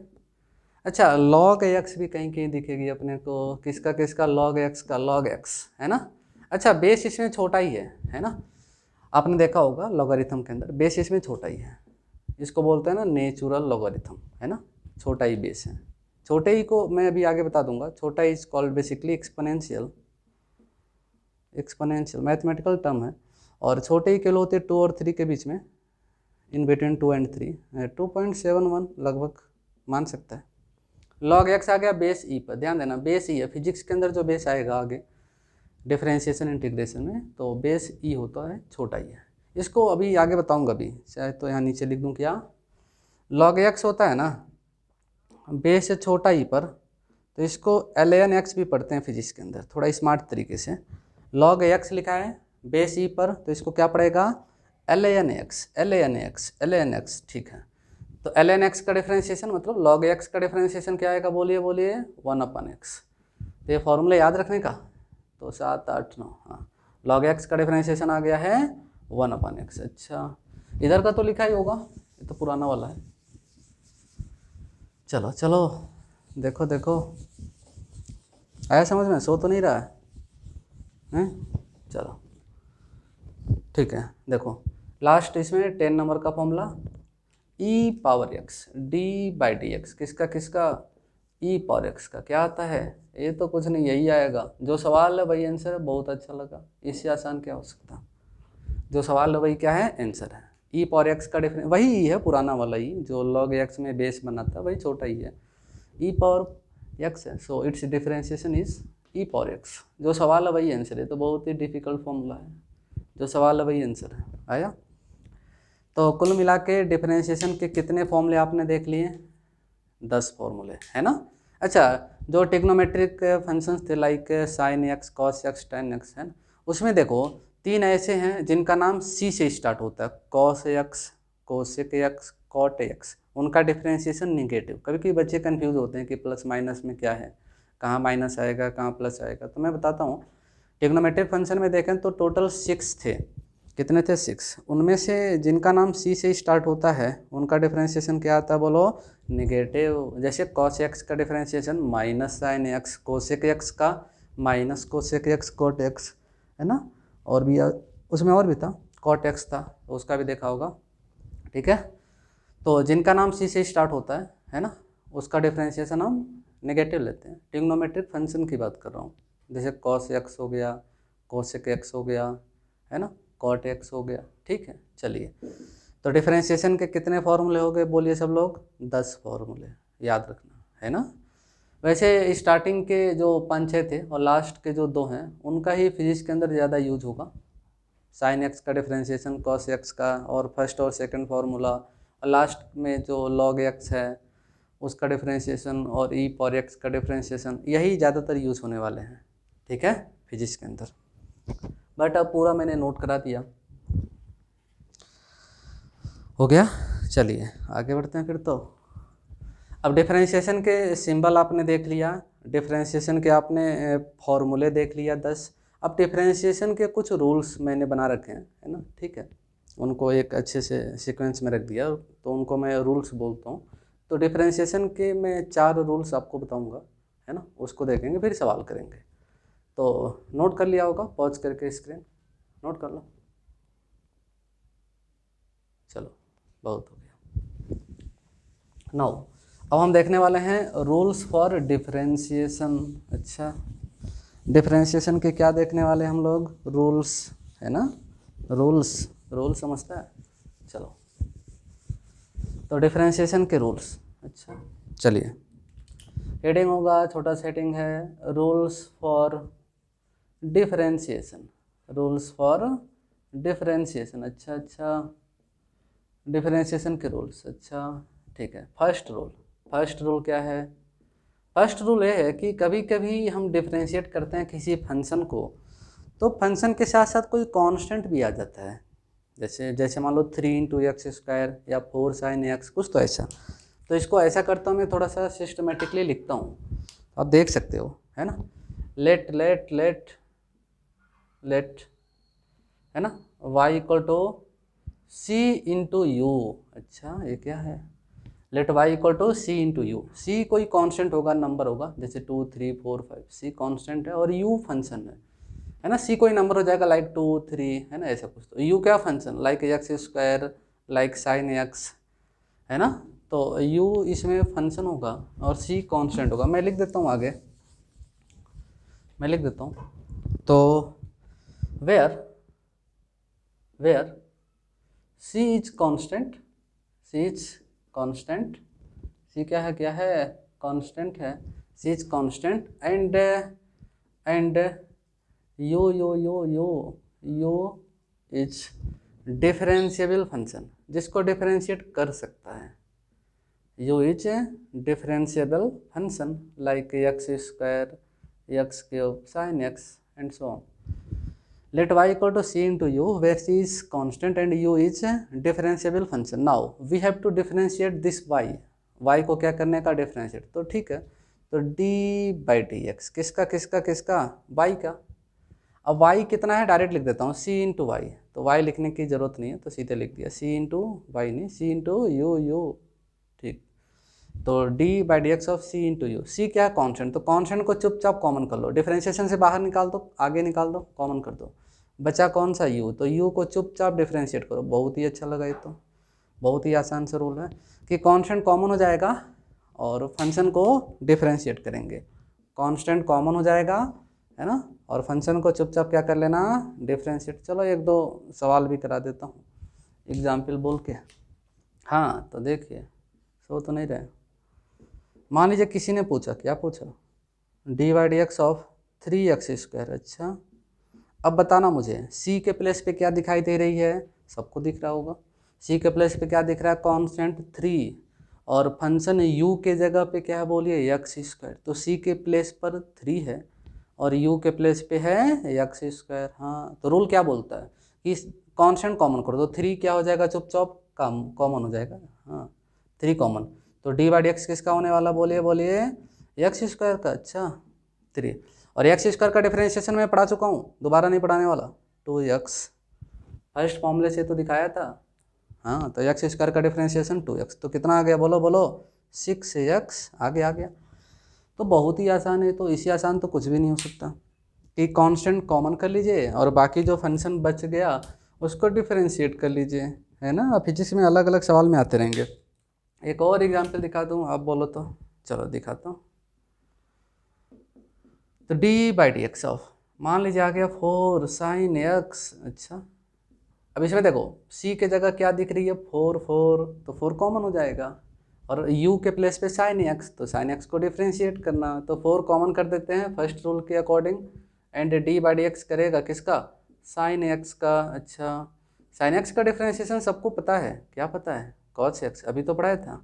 अच्छा, log एक्स भी कहीं दिखेगी अपने को, किसका log एक्स का, log एक्स, है ना। अच्छा, बेस इसमें छोटा ही है ना, आपने देखा होगा लॉगरिथम के अंदर बेस इसमें छोटा ही है, इसको बोलते हैं ना नेचुरल लॉगरिथम, है ना, छोटा ही बेस है। छोटे ही को मैं अभी आगे बता दूंगा, छोटा is called basically exponential mathematical term है, और छोटे ही के लो होते 2 और 3 के बीच में, इन बिटवीन 2 and 3, 2.71 लगभग मान सकता है। log एक्स आ गया बेस ई पर, ध्यान देना बेस ई है, फिजिक्स के अंदर जो बेस आएगा आगे डिफरेंशिएशन इंटीग्रेशन में, तो बेस ई होता है, छोटा ही है। इसको अभी आगे बताऊंगा, अभी चाहे तो यहाँ नीचे लिख दूँ क्या, log एक्स होता है ना बेस है छोटा ई पर, तो इसको ln एक्स भी पढ़ते हैं फिजिक्स के अंदर थोड़ा स्मार्ट तरीके से। log एक्स लिखा है बेस ई पर, तो इसको क्या पड़ेगा ln एक्स, ठीक है। तो ln x का डिफरेंशिएशन मतलब log x का डिफरेंशिएशन क्या आएगा, बोलिए 1/x। तो ये फॉर्मूला याद रखने का, तो 7, 8, 9, हाँ, log x का डिफरेंशिएशन आ गया है 1/x। अच्छा, इधर का तो लिखा ही होगा, ये तो पुराना वाला है। चलो देखो आया समझ में, सो तो नहीं रहा है, चलो ठीक है। देखो लास्ट इसमें 10 नंबर का फॉर्मूला e⁻x d/dx, किसका e⁻x का क्या आता है, ये तो कुछ नहीं, यही आएगा जो सवाल है वही आंसर है। बहुत अच्छा लगा, इससे आसान क्या हो सकता, जो सवाल है वही क्या है, आंसर है। e⁻x का डिफरेंस वही है, पुराना वाला ही, जो log x में बेस बना था वही छोटा ही है, e⁻x है, so it's differentiation is E power x. जो सवाल है वही आंसर है, तो बहुत ही डिफिकल्ट फॉर्मूला है, जो सवाल है वही आंसर है। आया? तो कुल मिला के डिफरेंशिएशन के कितने फॉर्मूले आपने देख लिए? 10 फॉर्मूले, है ना। अच्छा, जो टिग्नोमेट्रिक फंक्शंस थे like sine x, cos x, ten x, है ना, उसमें देखो 3 ऐसे हैं जिनका नाम सी से स्टार्ट होता है, cos x, cosec x, cot x. उनका डिफरेंशिएशन निगेटिव। कभी कभी बच्चे कंफ्यूज होते हैं कि प्लस माइनस में क्या है, कहाँ माइनस आएगा, कहाँ प्लस आएगा। तो मैं बताता हूँ, टिग्नोमेट्रिक फंक्शन में देखें तो टोटल 6 थे। कितने थे? 6। उनमें से जिनका नाम सी से स्टार्ट होता है उनका डिफरेंशिएशन क्या आता है बोलो? निगेटिव। जैसे कॉस एक्स का differentiation minus sine x, cosec x का minus cosec x, cot x, है ना। और भी उसमें और भी था, कॉट एक्स था, तो उसका भी देखा होगा। ठीक है, तो जिनका नाम सी से स्टार्ट होता है ना, उसका डिफरेंशिएशन हम नेगेटिव लेते हैं। ट्रिग्नोमेट्रिक फंक्शन की बात कर रहा हूँ, जैसे कॉस एक्स हो गया, कोसेक एक्स हो गया, है ना, कॉट एक्स हो गया। ठीक है, चलिए, तो डिफरेंशिएशन के कितने फॉर्मूले हो गए बोलिए सब लोग? 10 फॉर्मूले, याद रखना, है ना। वैसे स्टार्टिंग के जो 5-6 थे और लास्ट के जो 2 हैं उनका ही फिजिक्स के अंदर ज़्यादा यूज होगा। साइन एक्स का डिफरेंशिएशन, कॉस एक्स का, और फर्स्ट और सेकंड फार्मूला, और लास्ट में जो लॉग एक्स है उसका डिफरेंशिएशन, और ई पावर एक्स का डिफरेंशिएशन, यही ज़्यादातर यूज़ होने वाले हैं। ठीक है, फिजिक्स के अंदर। बट अब पूरा मैंने नोट करा दिया, हो गया। चलिए आगे बढ़ते हैं फिर। तो अब डिफरेंशिएशन के सिंबल आपने देख लिया, डिफरेंशिएशन के आपने फॉर्मूले देख लिया 10। अब डिफरेंशिएशन के कुछ रूल्स मैंने बना रखे हैं, है ना। ठीक है, उनको एक अच्छे से सीक्वेंस में रख दिया, तो उनको मैं रूल्स बोलता हूँ। तो डिफरेंशिएशन के मैं 4 रूल्स आपको बताऊँगा, है ना, उसको देखेंगे फिर सवाल करेंगे। तो नोट कर लिया होगा, पॉज करके स्क्रीन नोट कर लो। चलो, बहुत हो गया। नाउ अब हम देखने वाले हैं रूल्स फॉर डिफरेंशिएशन। अच्छा, डिफरेंशिएशन के क्या देखने वाले हम लोग? रूल्स, है ना। रूल्स समझता है? चलो, तो डिफरेंशिएशन के रूल्स। अच्छा, चलिए, हेडिंग होगा, छोटा सा हेडिंग है, rules for differentiation. Rules for differentiation. अच्छा, डिफरेंशिएशन के रूल्स। अच्छा, ठीक है। फर्स्ट रूल क्या है? फर्स्ट रूल ये है कि कभी कभी हम डिफरेंशिएट करते हैं किसी फंक्शन को, तो फंक्शन के साथ साथ कोई कांस्टेंट भी आ जाता है। जैसे जैसे मान लो 3 × x² या 4 sin x, कुछ तो ऐसा। तो इसको ऐसा करता हूँ मैं, थोड़ा सा सिस्टमेटिकली लिखता हूँ, आप देख सकते हो, है ना। लेट लेट लेट लेट, है ना, y = c × u। अच्छा, ये क्या है? Let y = c × u। c कोई कांस्टेंट होगा, नंबर होगा, जैसे 2 3 4 5, c कांस्टेंट है और u फंक्शन है ना। c कोई नंबर हो जाएगा लाइक 2 3, है ना, ऐसा कुछ। तो u क्या function, like x², like sin x, है ना। तो u इसमें फंक्शन होगा और c कांस्टेंट होगा। मैं लिख देता हूँ आगे, मैं लिख देता हूँ। तो where c is constant, c क्या है कांस्टेंट है, c is constant, and u is differentiable function, जिसको डिफरेंशिएट कर सकता है। u is differentiable function like x² x³ sin x and so on. Let y = c × u, where c is constant and u is differentiable function. Now we have to differentiate this y को क्या करने का? Differentiate. तो ठीक है, तो d/dx किसका y का। अब y कितना है डायरेक्ट लिख देता हूँ, c × y। तो y लिखने की जरूरत नहीं है, तो सीधे लिख दिया, c × y नहीं, c × u। ठीक, तो d/dx of c × u। c क्या है? कांस्टेंट। तो कांस्टेंट को चुपचाप कॉमन कर लो, डिफरेंशिएशन से बाहर निकाल दो, आगे निकाल दो, कॉमन कर दो, बचा कौन सा? u। तो u को चुपचाप डिफरेंशिएट करो। बहुत ही अच्छा लगा, ये तो बहुत ही आसान सा रूल है कि कांस्टेंट कॉमन हो जाएगा और फंक्शन को डिफरेंशिएट करेंगे। कांस्टेंट कॉमन हो जाएगा, है ना, और फंक्शन को चुपचाप क्या कर लेना? डिफरेंशिएट। चलो 1-2 सवाल भी करा देता हूँ एग्जाम्पल बोल के। हाँ, तो देखिए, सो तो नहीं रहे। मान लीजिए किसी ने पूछा, क्या पूछा? d/dx of 3x²। अच्छा, अब बताना मुझे c के प्लेस पे क्या दिखाई दे रही है, सबको दिख रहा होगा। c के प्लेस पे क्या दिख रहा है, कांस्टेंट 3, और फंक्शन u के जगह पे क्या है बोलिए, x²। तो c के प्लेस पर 3 है और u के प्लेस पे है x²। हाँ, तो रूल क्या बोलता है कि कांस्टेंट कॉमन करो, तो 3 क्या हो जाएगा, चुपचाप कॉमन हो जाएगा। हाँ, 3 कॉमन, तो d/x किसका होने वाला, बोलिए बोलिए, x² का। अच्छा, 3, और x² का डिफरेंशिएशन मैं पढ़ा चुका हूँ, दोबारा नहीं पढ़ाने वाला। 2x फर्स्ट फॉर्मूले से तो दिखाया था। हाँ, तो x² का डिफरेंशिएशन 2x, तो कितना आ गया, बोलो बोलो, 6x आगे आ गया। तो बहुत ही आसान है, तो इससे आसान तो कुछ भी नहीं हो सकता कि कांस्टेंट कॉमन कर लीजिए और बाकी जो फंक्शन बच गया उसको डिफरेंशिएट कर लीजिए, है ना। फिजिक्स में अलग अलग सवाल में आते रहेंगे। एक और एग्जाम्पल दिखा दूँ, आप बोलो तो, चलो दिखाता हूँ। तो d/dx ऑफ, मान लीजिए आ गया 4 sin x। अच्छा, अब इसमें देखो c के जगह क्या दिख रही है, 4 4, तो 4 कॉमन हो जाएगा, और u के प्लेस पे sin x, तो sin x को डिफ्रेंशिएट करना, तो 4 कॉमन कर देते हैं फर्स्ट रूल के अकॉर्डिंग, एंड d/dx करेगा किसका, sin x का। अच्छा, sin x का डिफ्रेंशिएशन सबको पता है, क्या पता है, cos x, अभी तो पढ़ाया था।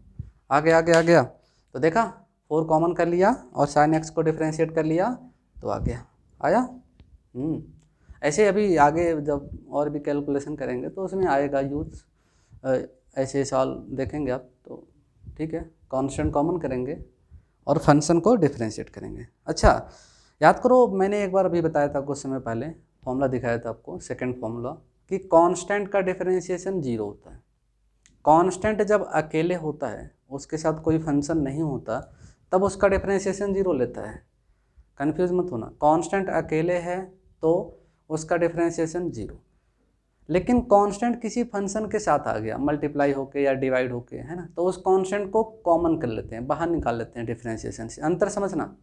आगे आगे आ गया, तो देखा 4 कॉमन कर लिया और sin x को डिफ्रेंशिएट कर लिया, तो आ गया, आया। ऐसे अभी आगे जब और भी कैलकुलेशन करेंगे तो उसमें आएगा यूज, ऐसे सवाल देखेंगे आप तो, ठीक है। कांस्टेंट कॉमन करेंगे और फंक्शन को डिफरेंशिएट करेंगे। अच्छा, याद करो मैंने एक बार अभी बताया था कुछ समय पहले, फॉर्मूला दिखाया था आपको, सेकंड फॉर्मूला, कि कांस्टेंट का डिफरेंशिएशन 0 होता है। कांस्टेंट जब अकेले होता है, उसके साथ कोई फंक्शन नहीं होता, तब उसका डिफरेंशिएशन 0 लेता है। कन्फ्यूज मत होना, कांस्टेंट अकेले है तो उसका डिफरेंशिएशन 0, लेकिन कांस्टेंट किसी फंक्शन के साथ आ गया, मल्टीप्लाई होके या डिवाइड होके, है ना, तो उस कांस्टेंट को कॉमन कर लेते हैं, बाहर निकाल लेते हैं डिफरेंशिएशन से। अंतर समझना,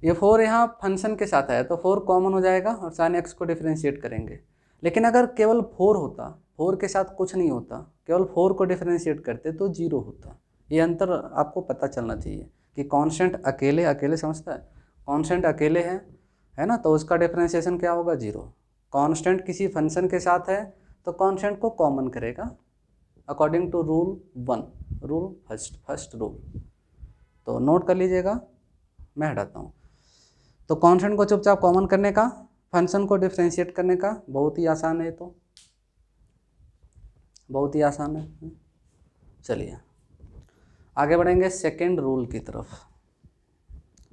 ये 4 यहाँ फंक्शन के साथ आया तो 4 कॉमन हो जाएगा और sin x को डिफरेंशिएट करेंगे। लेकिन अगर केवल 4 होता, 4 के साथ कुछ नहीं होता, केवल 4 को डिफरेंशिएट करते तो 0 होता। ये अंतर आपको पता चलना चाहिए कि कांस्टेंट अकेले अकेले समझता है, कांस्टेंट अकेले है ना, तो उसका डिफरेंशिएशन क्या होगा, 0। कांस्टेंट किसी फंक्शन के साथ है तो कांस्टेंट को कॉमन करेगा according to rule 1, rule first rule, तो नोट कर लीजिएगा, मैं हटाता हूँ। तो कांस्टेंट को चुपचाप कॉमन करने का, फंक्शन को डिफरेंशिएट करने का, बहुत ही आसान है, तो बहुत ही आसान है। चलिए आगे बढ़ेंगे सेकेंड रूल की तरफ,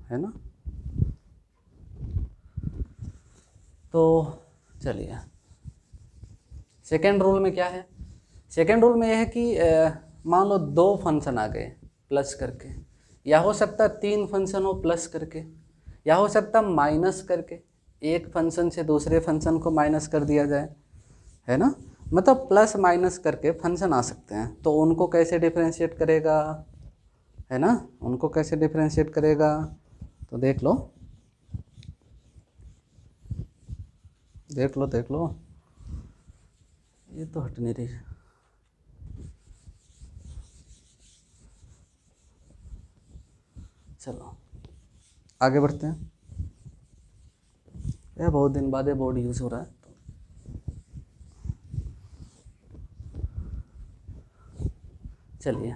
है ना। तो चलिए सेकेंड रूल में क्या है, सेकेंड रूल में यह है कि मान लो 2 फंक्शन आ गए प्लस करके, या हो सकता है 3 फंक्शन हो प्लस करके, या हो सकता माइनस करके, एक फंक्शन से दूसरे फंक्शन को माइनस कर दिया जाए, है ना, मतलब प्लस माइनस करके फंक्शन आ सकते हैं। तो उनको कैसे डिफरेंशिएट करेगा, है ना, उनको कैसे डिफरेंशिएट करेगा, तो देख लो देख लो देख लो, ये तो हट नहीं रही है। चलो आगे बढ़ते हैं, यह बहुत दिन बाद ये बोर्ड यूज़ हो रहा है। चलिए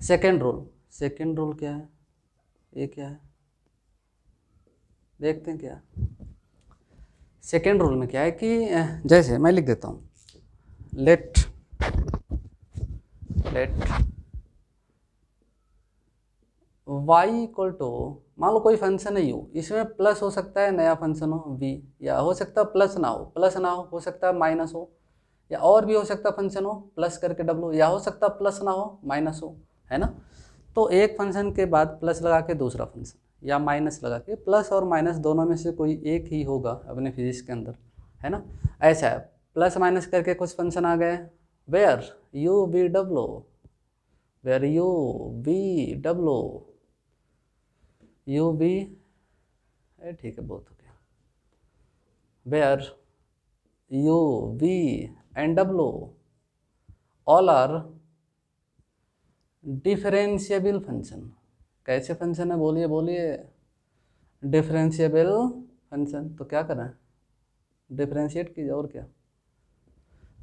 सेकेंड रूल क्या है, ये क्या है, देखते हैं क्या। सेकेंड रूल में क्या है कि जैसे मैं लिख देता हूँ, लेट y इक्वल टू, मान लो कोई फंक्शन है u, इसमें प्लस हो सकता है, नया फंक्शन हो v, या हो सकता है प्लस ना हो सकता है माइनस हो, या और भी हो सकता फंक्शन हो प्लस करके w, या हो सकता प्लस ना हो माइनस हो, है ना। तो एक फंक्शन के बाद प्लस लगा के दूसरा फंक्शन, या माइनस लगा के, प्लस और माइनस दोनों में से कोई एक ही होगा अपने फिजिक्स के अंदर, है ना। ऐसा है, प्लस माइनस करके कुछ फंक्शन आ गए, where u v w, where u v w, u v, ठीक है बहुत हो गया, where u v and w all are differentiable function, कैसे फंक्शन है, बोलिए बोलिए। Differentiable function. तो क्या करना है, डिफरेंशिएट कीजिए, और क्या।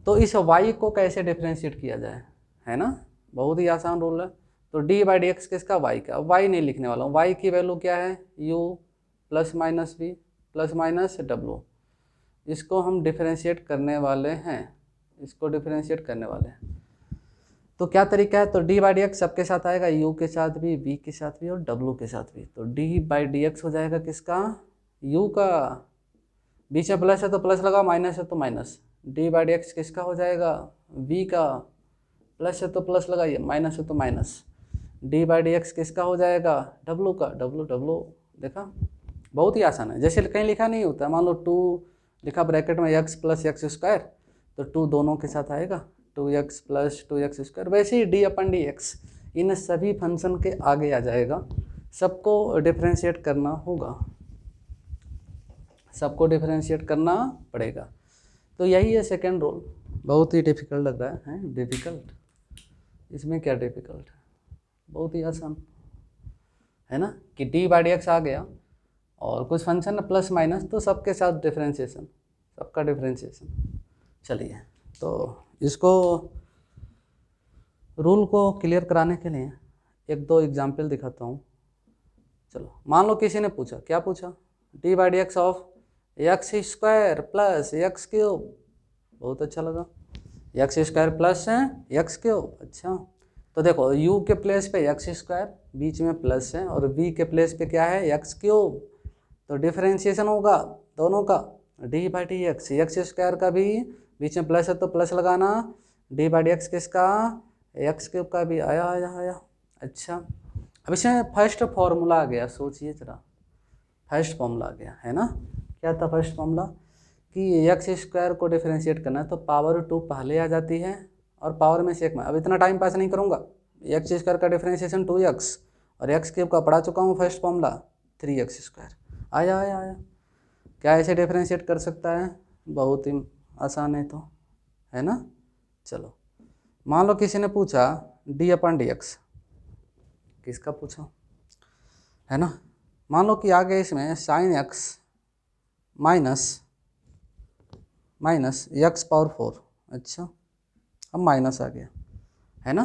तो इस y को कैसे डिफरेंशिएट किया जाए, है ना, बहुत ही आसान रूल है। तो डी बाई डी एक्स किसका, y का। y नहीं लिखने वाला हूँ, y की वैल्यू क्या है, u plus minus v plus minus w। इसको हम डिफरेंशिएट करने वाले हैं, इसको डिफरेंशिएट करने वाले हैं। तो क्या तरीका है, तो डी बाई डी एक्स सबके साथ आएगा, u के साथ भी, v के साथ भी और w के साथ भी। तो डी बाई डी एक्स हो जाएगा किसका, u का। बीच में प्लस है तो प्लस लगाओ, माइनस है तो minus. D by d x किसका हो जाएगा, v का। प्लस है तो प्लस लगाइए, माइनस है तो minus. D by d x किसका हो जाएगा, w का। w देखा, बहुत ही आसान है। जैसे कहीं लिखा नहीं होता, मान लो 2 लिखा ब्रैकेट में x प्लस एक्स स्क्वायर, तो 2 दोनों के साथ आएगा, 2x प्लस 2x स्क्वायर। वैसे ही डी अपन डी एक्स इन सभी फंक्शन के आगे आ जाएगा। सबको डिफ्रेंशिएट करना होगा, सबको डिफरेंशिएट करना पड़ेगा। तो यही है सेकेंड रूल। बहुत ही डिफिकल्ट लग रहा है डिफिकल्ट, इसमें क्या डिफिकल्ट है, बहुत ही आसान है ना, कि डी बाई डी एक्स आ गया और कुछ फंक्शन है प्लस माइनस, तो सबके साथ डिफरेंशिएशन, सबका डिफरेंशिएशन। चलिए, तो इसको रूल को क्लियर कराने के लिए एक दो एग्जाम्पल दिखाता हूँ। चलो, मान लो किसी ने पूछा, क्या पूछा, D by d x of x square plus x cube. बहुत अच्छा लगा, एक्स स्क्वायर प्लस है एक्स क्यूब। अच्छा, तो देखो u के प्लेस पे एक्स स्क्वायर, बीच में प्लस है, और v के प्लेस पे क्या है, एक्स क्यूब। तो डिफरेंशिएशन होगा दोनों का, D by d x, x square का भी बीच में प्लस है तो प्लस लगाना, डी बाई डी एक्स किसका, एक्स क्यूब का भी। आया आया आया। अच्छा, अब इसमें फर्स्ट फॉर्मूला आ गया, सोचिए जरा, फर्स्ट फॉर्मूला आ गया है ना। क्या था फर्स्ट फॉर्मूला, कि एक्स स्क्वायर को डिफरेंशिएट करना है तो पावर 2 पहले आ जाती है और पावर में से एक में। अब इतना टाइम पास नहीं करूँगा, एक्स स्क्वायर का डिफरेंशिएशन 2x और एक्स क्यूब का पढ़ा चुका हूँ फर्स्ट फॉर्मूला 3x स्क्वायर। आया आया आया। क्या ऐसे डिफरेंशिएट कर सकता है, बहुत ही आसान है तो, है ना। चलो, मान लो किसी ने पूछा डी अपन डी एक्स, किसका पूछा, है ना। मान लो कि आ गया इसमें sine x minus x power 4। अच्छा, अब माइनस आ गया, है ना।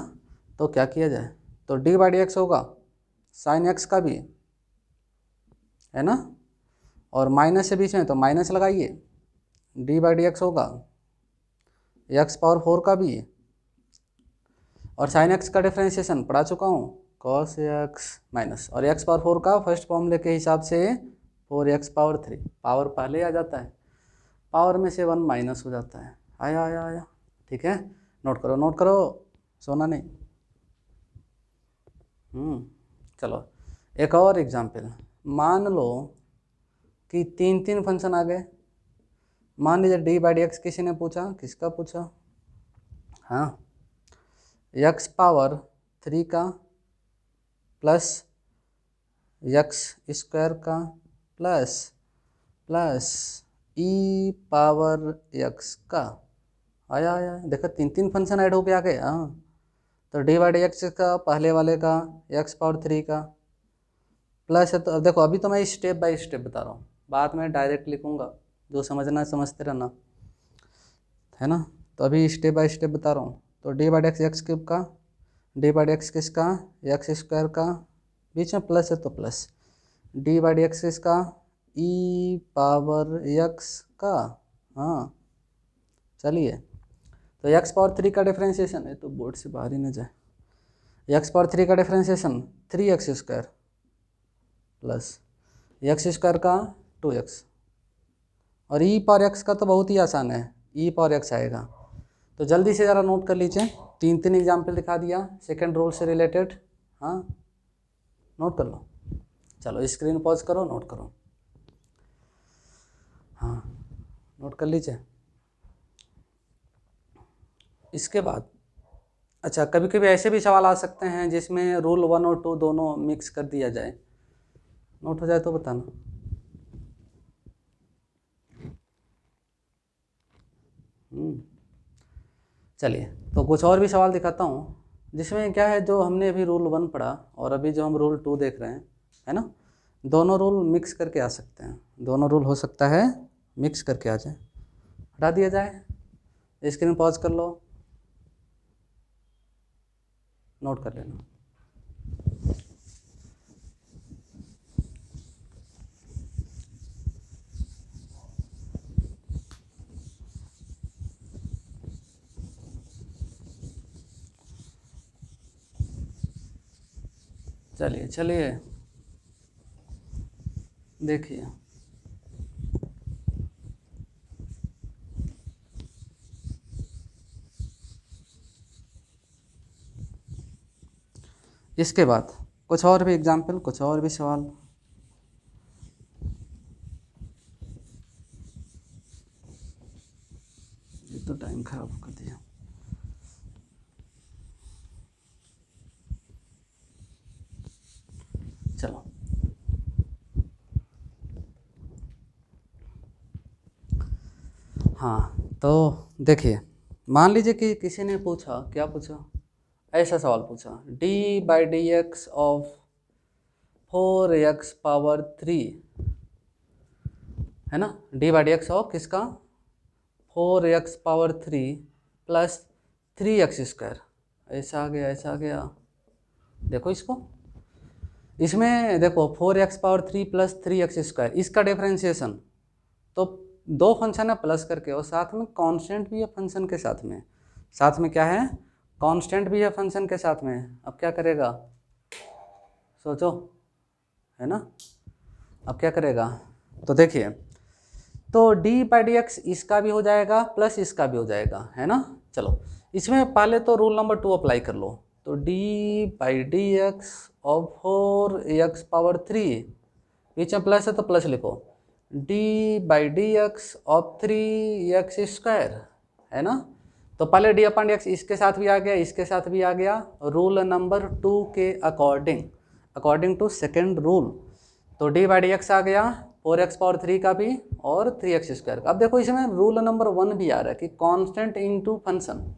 तो क्या किया जाए, तो डी बाई डी एक्स होगा साइन एक्स का भी, है ना, और माइनस से बीच में तो माइनस लगाइए, डी बाई डी एक्स होगा एक्स पावर 4 का भी, और साइन एक्स का डिफरेंशिएशन पढ़ा चुका हूँ, कॉस एक्स माइनस, और एक्स पावर 4 का फर्स्ट फॉर्मूले के हिसाब से 4x पावर 3, पावर पहले आ जाता है, पावर में से 1 माइनस हो जाता है। आया आया आया, ठीक है, नोट करो नोट करो, सोना नहीं। चलो, एक और एग्जाम्पल, मान लो कि 3 फंक्शन आ गए। मान लीजिए डी बाई डी एक्स किसी ने पूछा, किसका पूछा, हाँ, एक्स पावर 3 का प्लस एक्स स्क्वायर का प्लस ई पावर एक्स का। आया आया, देखो 3 फंक्शन ऐड होके आ गए। हाँ, तो डी बाई डी एक्स का पहले वाले का एक्स पावर 3 का प्लस है। तो अब देखो, अभी तो मैं स्टेप बाय स्टेप बता रहा हूँ, बाद में डायरेक्ट लिखूँगा, जो समझना है समझते रहना, है ना। तो अभी स्टेप बाय स्टेप बता रहा हूँ। तो d by d x x cube का, डी बाई डी एक्स किसका, एक्स स्क्वायर का, बीच में प्लस है तो plus, D by d x किसका, ई पावर एक्स का। हाँ, चलिए, तो एक्स पावर 3 का डिफरेंशिएशन है, तो बोर्ड से बाहर ही न जाए, एक्स पावर 3 का differentiation 3x square plus x square का 2x, और ई पावर एक्स का तो बहुत ही आसान है, ई पावर एक्स आएगा। तो जल्दी से ज़रा नोट कर लीजिए, 3 एग्जाम्पल दिखा दिया सेकेंड रूल से रिलेटेड। हाँ, नोट कर लो, चलो स्क्रीन पॉज करो, नोट करो। हाँ, नोट कर लीजिए। इसके बाद अच्छा, कभी कभी ऐसे भी सवाल आ सकते हैं जिसमें रूल 1 और 2 दोनों मिक्स कर दिया जाए, नोट हो जाए तो बताना। चलिए, तो कुछ और भी सवाल दिखाता हूँ, जिसमें क्या है, जो हमने अभी रूल 1 पढ़ा और अभी जो हम रूल 2 देख रहे हैं, है ना, दोनों रूल मिक्स करके आ सकते हैं, दोनों रूल हो सकता है मिक्स करके आ जाए। हटा दिया जाए, स्क्रीन पॉज कर लो, नोट कर लेना। चलिए चलिए देखिए, इसके बाद कुछ और भी एग्जाम्पल, कुछ और भी सवाल। ये तो टाइम खराब कर दिया। चलो, हाँ तो देखिए, मान लीजिए कि किसी ने पूछा, क्या पूछा, ऐसा सवाल पूछा, D by d x of 4x⁻3, है ना, d by d x of किसका, 4x⁻3 प्लस 3x², ऐसा आ गया, ऐसा आ गया। देखो इसको, इसमें देखो 4x⁻3 प्लस 3x², इसका डिफरेंशिएशन, तो दो फंक्शन है प्लस करके और साथ में कांस्टेंट भी है फंक्शन के साथ में, साथ में क्या है, कांस्टेंट भी है फंक्शन के साथ में। अब क्या करेगा, सोचो, है ना, अब क्या करेगा, तो देखिए, तो डी बाई डी एक्स इसका भी हो जाएगा प्लस इसका भी हो जाएगा, है ना। चलो, इसमें पहले तो रूल नंबर 2 अप्लाई कर लो, तो d by d x of 4x⁻3, बीच में प्लस है तो प्लस लिखो, D by d x of 3x², है ना। तो पहले डी अपॉन डी एक्स इसके साथ भी आ गया, इसके साथ भी आ गया, रूल नंबर 2 के अकॉर्डिंग टू सेकेंड रूल, तो डी बाई डी एक्स आ गया 4x⁻3 का भी और 3x² का। अब देखो इसमें रूल नंबर 1 भी आ रहा है कि कांस्टेंट इनटू फंक्शन,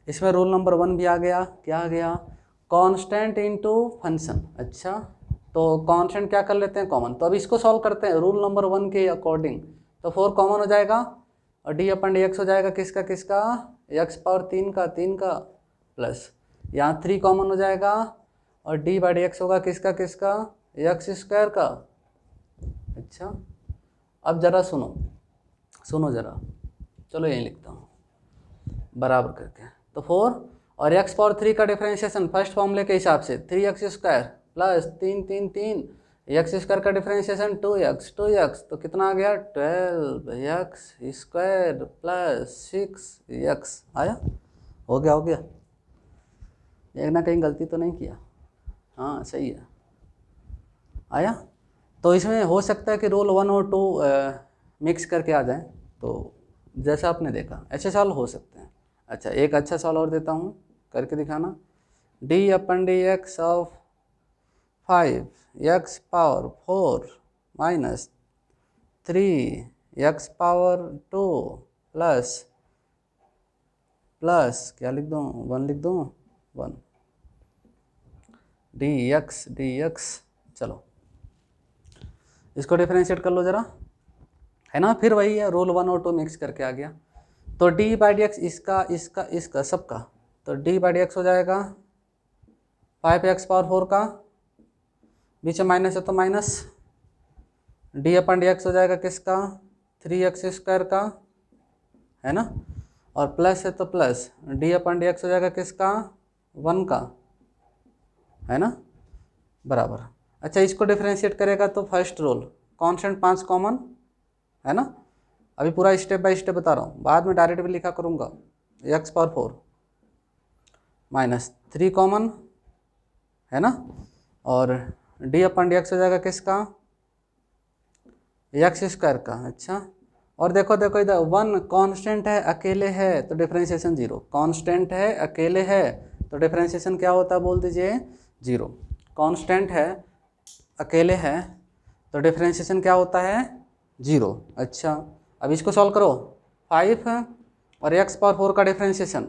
इसमें रूल नंबर 1 भी आ गया, क्या आ गया, कांस्टेंट इनटू फंक्शन। अच्छा, तो कांस्टेंट क्या कर लेते हैं, कॉमन, तो अब इसको सॉल्व करते हैं रूल नंबर 1 के अकॉर्डिंग, तो 4 कॉमन हो जाएगा और डी अपन डी एक्स हो जाएगा किसका किसका, x⁻3 का 3 का, प्लस यहाँ 3 कॉमन हो जाएगा और डी बाई डी एक्स होगा किसका किसका, x² का। अच्छा, अब जरा सुनो जरा, चलो यहीं लिखता हूँ बराबर करके, तो 4 और x⁻3 का डिफरेंशिएशन फर्स्ट फॉर्मूले के हिसाब से 3x² प्लस 3 x² का डिफरेंशिएशन 2x तो कितना आ गया, 12x² प्लस 6x आया, हो गया, एक ना कहीं गलती तो नहीं किया, हाँ सही है, आया। तो इसमें हो सकता है कि रूल 1 और 2 मिक्स करके आ जाए, तो जैसा आपने देखा ऐसे सवाल हो सकते हैं। अच्छा, एक अच्छा सवाल और देता हूँ, करके दिखाना, D upon d x of 5x⁻4 minus 3x⁻2 plus क्या लिख दूँ, 1 लिख दूँ, 1 dx। चलो इसको डिफरेंशिएट कर लो जरा, है ना, फिर वही है, रूल 1 और 2 मिक्स करके आ गया, तो डी बाई डी एक्स इसका सबका, तो डी बाई डी एक्स हो जाएगा 5x⁻4 का, बीच में माइनस है तो minus, D upon d x हो जाएगा किसका, 3x² का, है ना, और प्लस है तो plus D upon d x हो जाएगा किसका, 1 का, है ना, बराबर। अच्छा, इसको डिफरेंशिएट करेगा तो फर्स्ट रूल, कांस्टेंट 5 कॉमन, है ना, अभी पूरा स्टेप बाय स्टेप बता रहा हूँ, बाद में डायरेक्ट भी लिखा करूँगा, x⁻4 माइनस 3 कॉमन, है ना, और डी अपन डी एक्स हो जाएगा किसका, x² का। अच्छा, और देखो इधर 1 कांस्टेंट है अकेले है तो डिफरेंशिएशन 0, कांस्टेंट है अकेले है तो डिफरेंशिएशन क्या होता है, बोल दीजिए 0, कांस्टेंट है अकेले है तो डिफरेंशिएशन क्या होता है, 0। अच्छा, अब इसको सॉल्व करो, 5 और x⁻4 का डिफरेंशिएशन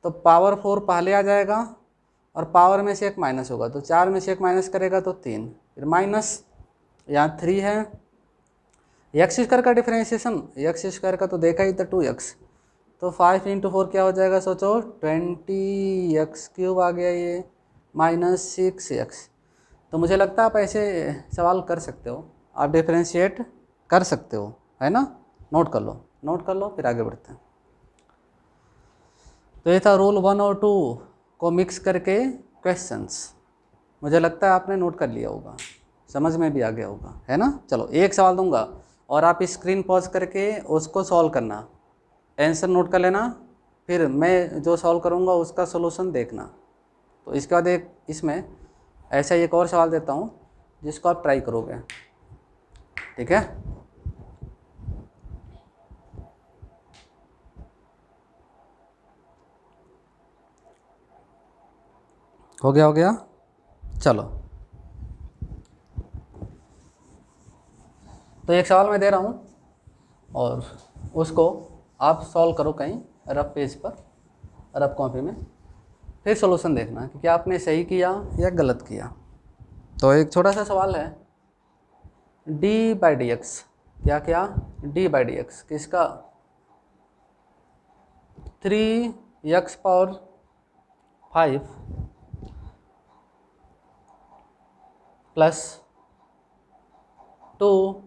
तो पावर 4 पहले आ जाएगा और पावर में से एक माइनस होगा, तो 4 में से एक माइनस करेगा तो 3, फिर माइनस, यहाँ 3 है। एक्स स्क्वायर का डिफ्रेंशिएशन, एक्स स्क्वायर का तो देखा ही था 2x, तो 5 × 4 क्या हो जाएगा सोचो, 20x³ आ गया ये, -6x। तो मुझे लगता है आप ऐसे सवाल कर सकते हो, आप डिफ्रेंशिएट कर सकते हो, है ना। नोट कर लो, नोट कर लो, फिर आगे बढ़ते हैं। तो ये था रूल 1 और 2 को मिक्स करके क्वेश्चंस, मुझे लगता है आपने नोट कर लिया होगा, समझ में भी आ गया होगा, है ना। चलो एक सवाल दूंगा और आप स्क्रीन पॉज करके उसको सॉल्व करना, आंसर नोट कर लेना, फिर मैं जो सॉल्व करूंगा उसका सॉल्यूशन देखना। तो इसके बाद एक इसमें ऐसा एक और सवाल देता हूँ जिसको आप ट्राई करोगे, ठीक है। हो गया, हो गया, चलो। तो एक सवाल मैं दे रहा हूँ और उसको आप सॉल्व करो कहीं रफ पेज पर, रफ कॉपी में, फिर सॉल्यूशन देखना कि क्या आपने सही किया या गलत किया। तो एक छोटा सा सवाल है, d/dx, क्या क्या, d/dx किसका, 3x⁵ प्लस 2x⁵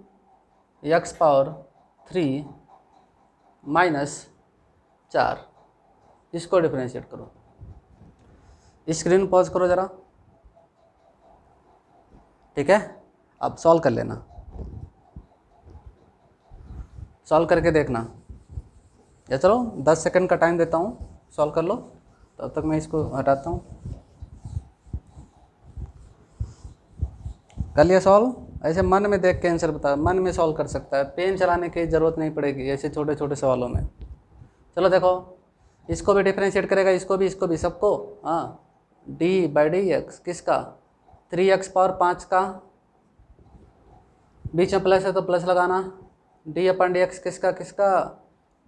-4, इसको डिफरेंशिएट करो। स्क्रीन पॉज करो ज़रा, ठीक है। अब सॉल्व कर लेना, सॉल्व करके देखना, या चलो 10 सेकंड का टाइम देता हूँ, सॉल्व कर लो, तब तक मैं इसको हटाता हूँ। कर लिया सॉल्व, ऐसे मन में देख के आंसर बता, मन में सॉल्व कर सकता है, पेन चलाने की ज़रूरत नहीं पड़ेगी ऐसे छोटे छोटे सवालों में। चलो देखो, इसको भी डिफरेंशिएट करेगा, इसको भी सबको, हाँ। d/dx किसका, 3x⁵ का, बीच में प्लस है तो प्लस लगाना, d/dx किसका,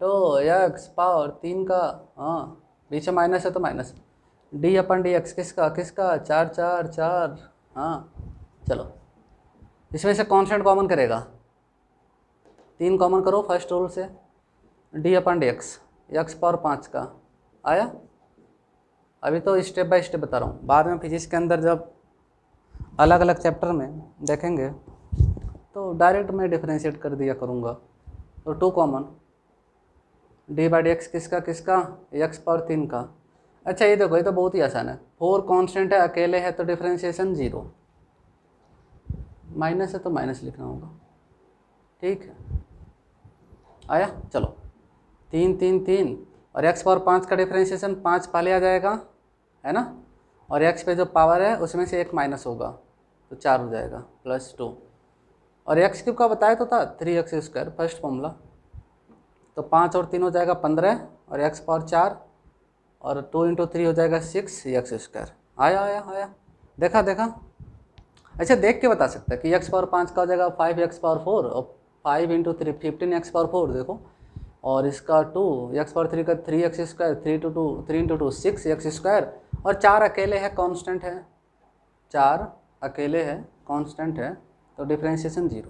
2x⁵ का, हाँ, बीच में माइनस है तो माइनस, d/dx किसका 4 4 4, हाँ। चलो इसमें से कांस्टेंट कॉमन करेगा, 3 कॉमन करो फर्स्ट रूल से, d/dx x⁵ का आया। अभी तो स्टेप बाय स्टेप बता रहा हूँ, बाद में फिजिक्स के अंदर जब अलग अलग चैप्टर में देखेंगे तो डायरेक्ट मैं डिफरेंशिएट कर दिया करूँगा। तो 2 कॉमन, d/dx किसका x⁵ का। अच्छा ये देखो, ये तो बहुत ही आसान है, 4 कांस्टेंट है, अकेले है तो डिफरेंशिएशन 0, माइनस है तो माइनस लिखना होगा, ठीक है। आया, चलो 3 3 3 और x⁵ का डिफरेंशिएशन 5 पहले आ जाएगा, है ना, और x पे जो पावर है उसमें से एक माइनस होगा तो 4 हो जाएगा, +2, और x³ का बताया तो था 3x² फर्स्ट फॉर्मूला, तो 5 और 3 हो जाएगा 15 और x⁴ और 2 × 3 हो जाएगा 6x²। आया आया आया, देखा देखा। अच्छा देख के बता सकता है कि x⁵ का हो जाएगा 5x⁴ और 5 × 3 15x⁴, देखो, और इसका 2x⁴ का 3x², 3 × 2 6x², और 4 अकेले है, कांस्टेंट है, 4 अकेले है, कांस्टेंट है, तो डिफरेंशिएशन 0।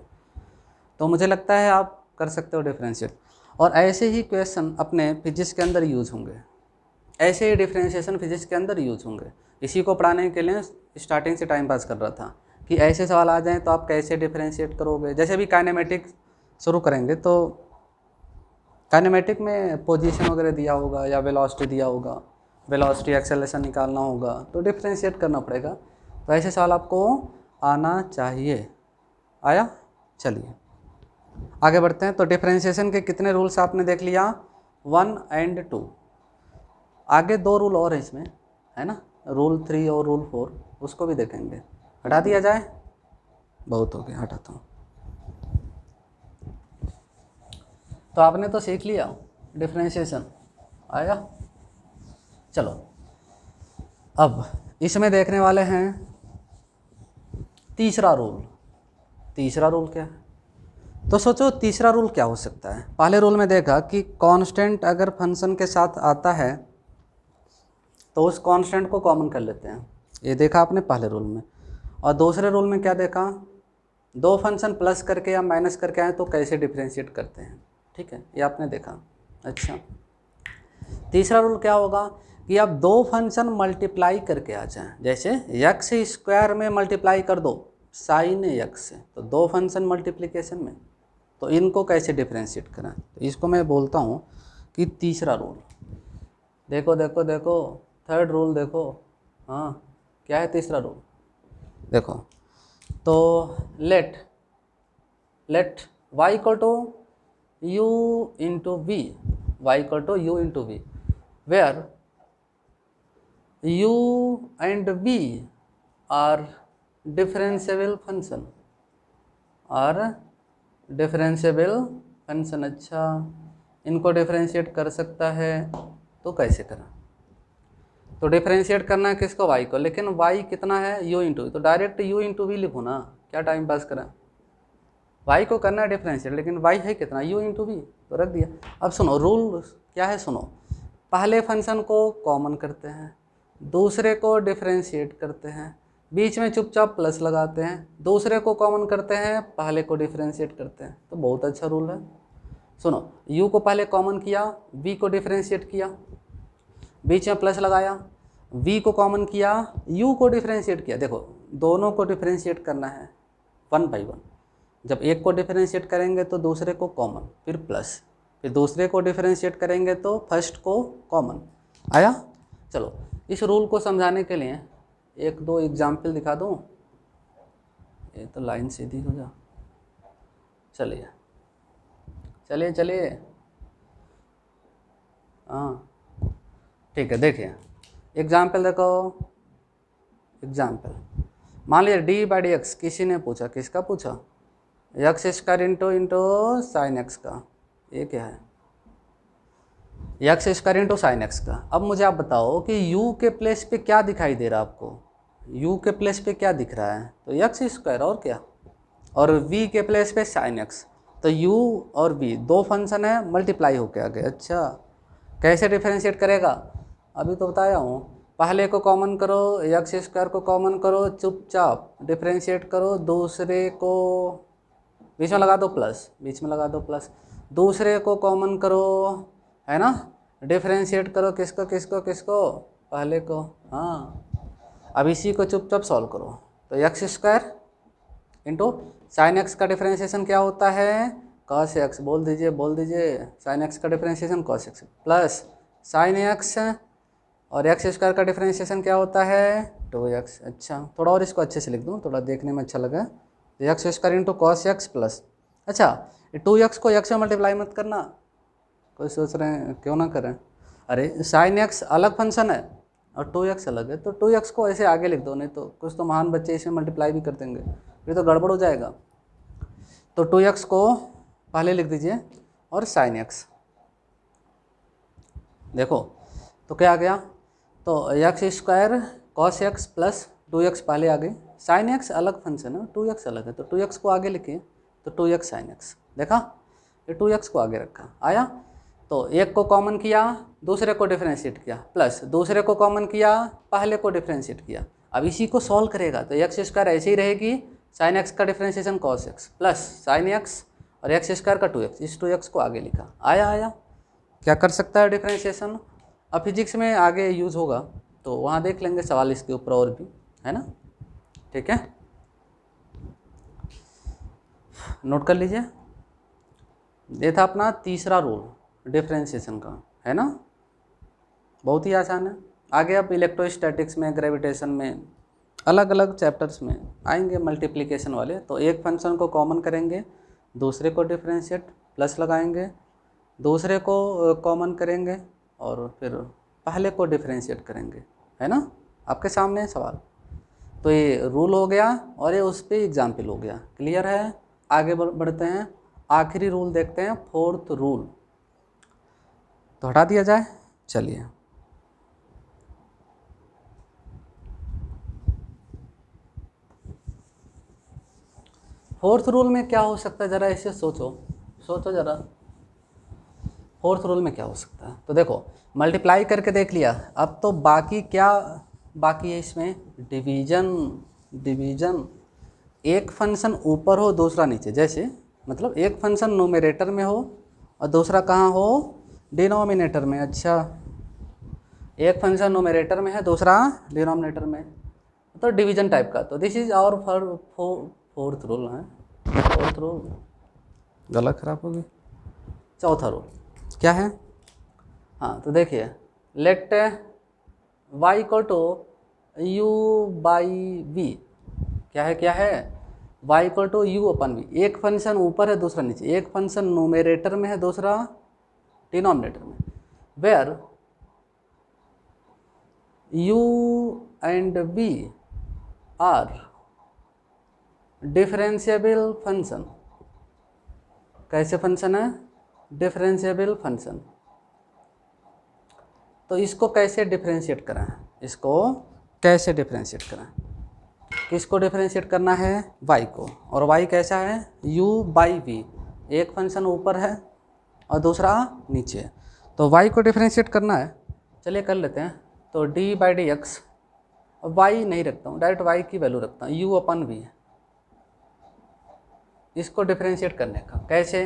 तो मुझे लगता है आप कर सकते हो डिफरेंशिएट, और ऐसे ही क्वेश्चन अपने फिजिक्स के अंदर यूज़ होंगे, ऐसे ही डिफरेंशिएशन फिजिक्स के अंदर यूज़ होंगे। इसी को पढ़ाने के लिए स्टार्टिंग से टाइम पास कर रहा था कि ऐसे सवाल आ जाएं तो आप कैसे डिफरेंशिएट करोगे। जैसे भी काइनेमेटिक शुरू करेंगे तो काइनेमेटिक में पोजीशन वगैरह दिया होगा या वेलोसिटी दिया होगा, वेलोसिटी एक्सेलरेशन निकालना होगा, तो डिफरेंशिएट करना पड़ेगा। तो ऐसे सवाल आपको आना चाहिए। आया, चलिए आगे बढ़ते हैं। तो डिफरेंशिएशन के कितने रूल्स आपने देख लिया, 1 और 2, आगे 2 रूल और हैं इसमें, है ना, रूल 3 और रूल 4, उसको भी देखेंगे। हटा दिया जाए, बहुत हो गया, हटाता हूँ। तो आपने तो सीख लिया डिफरेंशिएशन, आया। चलो अब इसमें देखने वाले हैं तीसरा रूल। तीसरा रूल क्या है, तो सोचो तीसरा रूल क्या हो सकता है। पहले रूल में देखा कि कांस्टेंट अगर फंक्शन के साथ आता है तो उस कांस्टेंट को कॉमन कर लेते हैं। ये देखा आपने पहले रूल में। और दूसरे रूल में क्या देखा, दो फंक्शन प्लस करके या माइनस करके आए तो कैसे डिफ्रेंशिएट करते हैं, ठीक है, ये आपने देखा। अच्छा, तीसरा रूल क्या होगा कि अब दो फंक्शन मल्टीप्लाई करके आ जाएं, जैसे एक्स स्क्वायर में मल्टीप्लाई कर दो साइन एक्स से, तो दो फंक्शन मल्टीप्लिकेशन में, तो इनको कैसे डिफ्रेंशिएट करें, तो इसको मैं बोलता हूँ कि तीसरा रूल। देखो देखो देखो, थर्ड रूल देखो, हाँ क्या है तीसरा रूल, देखो तो let y equal to u into v, y equal to u into v, where u and v are differentiable function, अच्छा, इनको डिफरेंशिएट कर सकता है तो कैसे करा, तो डिफरेंशिएट करना है किसको, y को, लेकिन y कितना है u इंटू, तो डायरेक्ट u इंटू वी लिखो ना, क्या टाइम पास करा, y को करना है डिफरेंशिएट, लेकिन y है कितना, u इंटू वी, तो रख दिया। अब सुनो रूल क्या है, सुनो, पहले फंक्शन को कॉमन करते हैं, दूसरे को डिफरेंशिएट करते हैं, बीच में चुपचाप प्लस लगाते हैं, दूसरे को कॉमन करते हैं, पहले को डिफरेंशिएट करते हैं, तो बहुत अच्छा रूल है। सुनो, u को पहले कॉमन किया, v को डिफरेंशिएट किया, बीच में प्लस लगाया, v को कॉमन किया, u को डिफरेंशिएट किया, देखो दोनों को डिफरेंशिएट करना है वन बाई वन, जब एक को डिफरेंशिएट करेंगे तो दूसरे को कॉमन, फिर प्लस, फिर दूसरे को डिफरेंशिएट करेंगे तो फर्स्ट को कॉमन आया। चलो इस रूल को समझाने के लिए एक दो एग्जाम्पल दिखा दूँ, ये तो लाइन सीधी हो जा, चलिए चलिए चलिए, हाँ ठीक है, देखिए एग्जाम्पल देखो, एग्जाम्पल मान लीजिए डी बाई डी एक्स, किसी ने पूछा, किसका पूछा, x square into sine x का, ये क्या है, x square into sine x का। अब मुझे आप बताओ कि u के प्लेस पे क्या दिखाई दे रहा है आपको, u के प्लेस पे क्या दिख रहा है, तो एक्स स्क्वायर और क्या, और v के प्लेस पे साइन एक्स, तो u और v दो फंक्शन है, मल्टीप्लाई होके आ गए। अच्छा, कैसे डिफरेंशिएट करेगा, अभी तो बताया हूँ, पहले को कॉमन करो, एक्स स्क्वायर को कॉमन करो, चुपचाप डिफरेंशिएट करो, दूसरे को बीच में लगा दो प्लस, बीच में लगा दो प्लस, दूसरे को कॉमन करो, है ना, डिफरेंशिएट करो, किसको किसको किसको, पहले को, हाँ, अब इसी को चुपचाप सॉल्व करो, तो x square into sine x का डिफरेंशिएशन क्या होता है, कॉस एक्स, बोल दीजिए साइन एक्स का differentiation cos x plus sine x, और एक्स स्क्वायर का डिफरेंशिएशन क्या होता है, 2x। अच्छा, थोड़ा और इसको अच्छे से लिख दूँ, थोड़ा देखने में अच्छा लगा, x square into cos x plus, अच्छा 2x को x से मल्टीप्लाई मत करना, कोई सोच रहे हैं क्यों ना करें, अरे साइन एक्स अलग फंक्शन है और 2x अलग है, तो 2x को ऐसे आगे लिख दो, नहीं तो कुछ तो महान बच्चे इसमें मल्टीप्लाई भी कर देंगे, फिर तो गड़बड़ हो जाएगा, तो 2x को पहले लिख दीजिए और साइन एक्स, देखो तो क्या आ गया, तो x square cos x plus 2x पहले आ गई, साइन एक्स अलग फंक्शन है, 2x अलग है, तो 2x को आगे लिखिए, तो 2x साइन एक्स, देखा, ये 2x को आगे रखा, आया, तो एक को कॉमन किया, दूसरे को डिफरेंशिएट किया, प्लस दूसरे को कॉमन किया, पहले को डिफरेंशिएट किया, अब इसी को सॉल्व करेगा, तो एक्स स्क्वायर ऐसे ही रहेगी, साइन एक्स का differentiation cos x plus sine x और एक्स स्क्वायर का 2x, इस 2x को आगे लिखा, आया, क्या कर सकता है डिफरेंशिएशन, अब फिजिक्स में आगे यूज़ होगा तो वहाँ देख लेंगे सवाल इसके ऊपर और भी, है ना, ठीक है, नोट कर लीजिए, ये था अपना तीसरा रूल डिफरेंशिएशन का, है ना, बहुत ही आसान है। आगे आप इलेक्ट्रोस्टैटिक्स में, ग्रेविटेशन में, अलग अलग चैप्टर्स में आएंगे मल्टीप्लिकेशन वाले, तो एक फंक्शन को कॉमन करेंगे, दूसरे को डिफरेंशिएट प्लस लगाएंगे, दूसरे को कॉमन करेंगे और फिर पहले को डिफरेंशिएट करेंगे, है ना, आपके सामने सवाल, तो ये रूल हो गया और ये उस पर एग्जाम्पल हो गया, क्लियर है। आगे बढ़ते हैं, आखिरी रूल देखते हैं, फोर्थ रूल, तो हटा दिया जाए, चलिए फोर्थ रूल में क्या हो सकता है, ज़रा इसे सोचो जरा, फोर्थ रूल में क्या हो सकता है? तो देखो मल्टीप्लाई करके देख लिया, अब तो बाकी क्या बाकी है इसमें? डिवीजन। डिवीजन, एक फंक्शन ऊपर हो दूसरा नीचे, जैसे मतलब एक फंक्शन नोमिनेटर में हो और दूसरा कहाँ हो? डिनोमिनेटर में। अच्छा, एक फंक्शन नोमिनेटर में है, दूसरा डिनोमिनेटर में, तो डिवीजन टाइप का। तो this is our fourth rule है। फोर्थ रूल गला खराब होगी। चौथा रूल क्या है? हाँ तो देखिए, let y equal to u by v. क्या है, क्या है? y equal to u upon v. एक फंक्शन ऊपर है दूसरा नीचे, एक फंक्शन नोमिनेटर में है दूसरा डिनोमिनेटर में, where u and v are differentiable function. कैसे फंक्शन है? Differentiable function. तो इसको कैसे डिफरेंशिएट करें? इसको कैसे डिफरेंशिएट करें? किसको डिफरेंशिएट करना है? y को। और y कैसा है? u by v. एक फंक्शन ऊपर है और दूसरा नीचे, तो y को डिफरेंशिएट करना है। चलिए कर लेते हैं। तो d by d x, y नहीं रखता हूँ, डायरेक्ट y की वैल्यू रखता हूँ, u अपन वी। इसको डिफरेंशिएट करने का कैसे?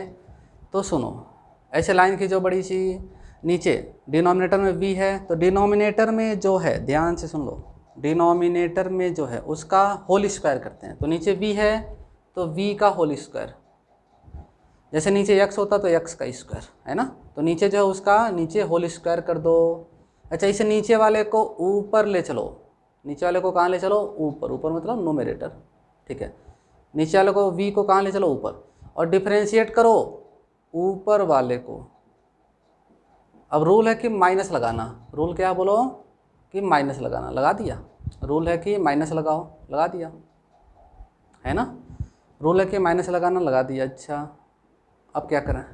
तो सुनो, ऐसे लाइन खींचो बड़ी सी, नीचे डिनोमिनेटर में v है, तो डिनोमिनेटर में जो है, ध्यान से सुन लो, डिनोमिनेटर में जो है उसका होल स्क्वायर करते हैं। तो नीचे v है तो v का होल स्क्वायर, जैसे नीचे x होता तो x का स्क्वायर, है ना। तो नीचे जो है उसका नीचे होल स्क्वायर कर दो। अच्छा, इसे नीचे वाले को ऊपर ले चलो। नीचे वाले को कहाँ ले चलो? ऊपर। ऊपर मतलब नोमिनेटर, ठीक है। नीचे वाले को v को कहाँ ले चलो? ऊपर। और डिफरेंशिएट करो ऊपर वाले को। अब रूल है कि माइनस लगाना। रूल क्या बोलो? कि माइनस लगाना। लगा दिया। रूल है कि माइनस लगाओ, लगा दिया, है ना। रूल है कि माइनस लगाना, लगा दिया। अच्छा, अब क्या करें?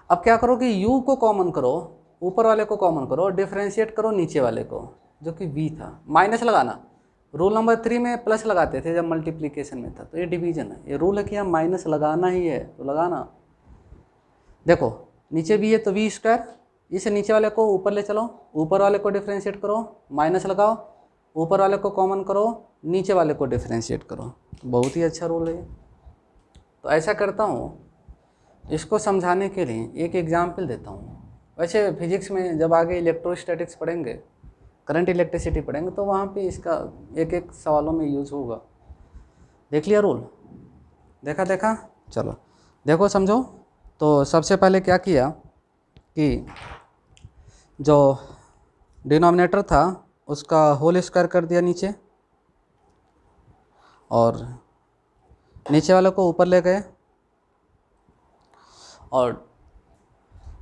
अब क्या करो कि u को कॉमन करो, ऊपर वाले को कॉमन करो और डिफरेंशिएट करो नीचे वाले को, जो कि v था। माइनस लगाना। रूल नंबर 3 में प्लस लगाते थे जब मल्टीप्लिकेशन में था, तो ये डिवीजन है। ये रूल है कि हम माइनस लगाना ही है, तो लगाना। देखो नीचे v है तो v स्क्वायर, इसे नीचे वाले को ऊपर ले चलो, ऊपर वाले को डिफरेंशिएट करो, माइनस लगाओ, ऊपर वाले को कॉमन करो, नीचे वाले को डिफरेंशिएट करो। बहुत ही अच्छा रूल है। तो ऐसा करता हूँ, इसको समझाने के लिए एक एग्जाम्पल देता हूँ। वैसे फिजिक्स में जब आगे इलेक्ट्रोस्टैटिक्स पढ़ेंगे, करंट इलेक्ट्रिसिटी पढ़ेंगे, तो वहाँ पे इसका एक एक सवालों में यूज़ होगा। देख लिया रूल? देखा? चलो देखो, समझो। तो सबसे पहले क्या किया कि जो डिनोमिनेटर था उसका होल स्क्वायर कर दिया नीचे, और नीचे वाले को ऊपर ले गए और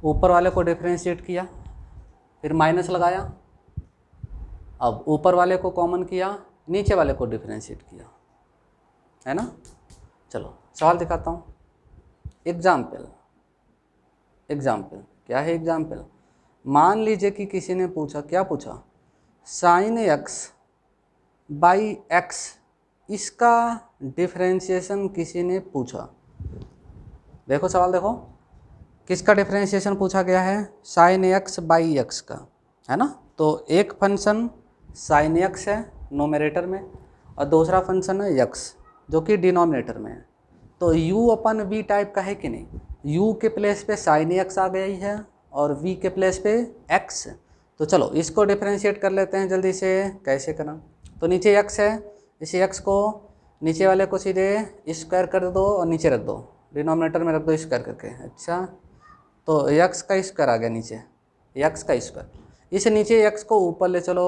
ऊपर वाले को डिफरेंशिएट किया, फिर माइनस लगाया। अब ऊपर वाले को कॉमन किया, नीचे वाले को डिफरेंशिएट किया, है ना। चलो सवाल दिखाता हूँ। एग्जाम्पल क्या है? एग्जाम्पल, मान लीजिए कि किसी ने पूछा, क्या पूछा? साइन x बाई एक्स, इसका डिफरेंशिएशन किसी ने पूछा। देखो सवाल देखो, किसका डिफरेंशिएशन पूछा गया है? साइन x बाई एक्स का, है ना। तो एक फंक्शन साइन x है नोमिनेटर में और दूसरा फंक्शन है x जो कि डिनोमिनेटर में है। तो u अपन v टाइप का है कि नहीं? u के प्लेस पे साइन x आ गई है और v के प्लेस पे x। तो चलो इसको डिफरेंशिएट कर लेते हैं जल्दी से। कैसे करना? तो नीचे x है, इसी x को नीचे वाले को सीधे स्क्वायर कर दो और नीचे रख दो, डिनोमिनेटर में रख दो स्क्वायर करके। अच्छा, तो x का स्क्वायर आ गया नीचे, x का स्क्वायर। इस नीचे x को ऊपर ले चलो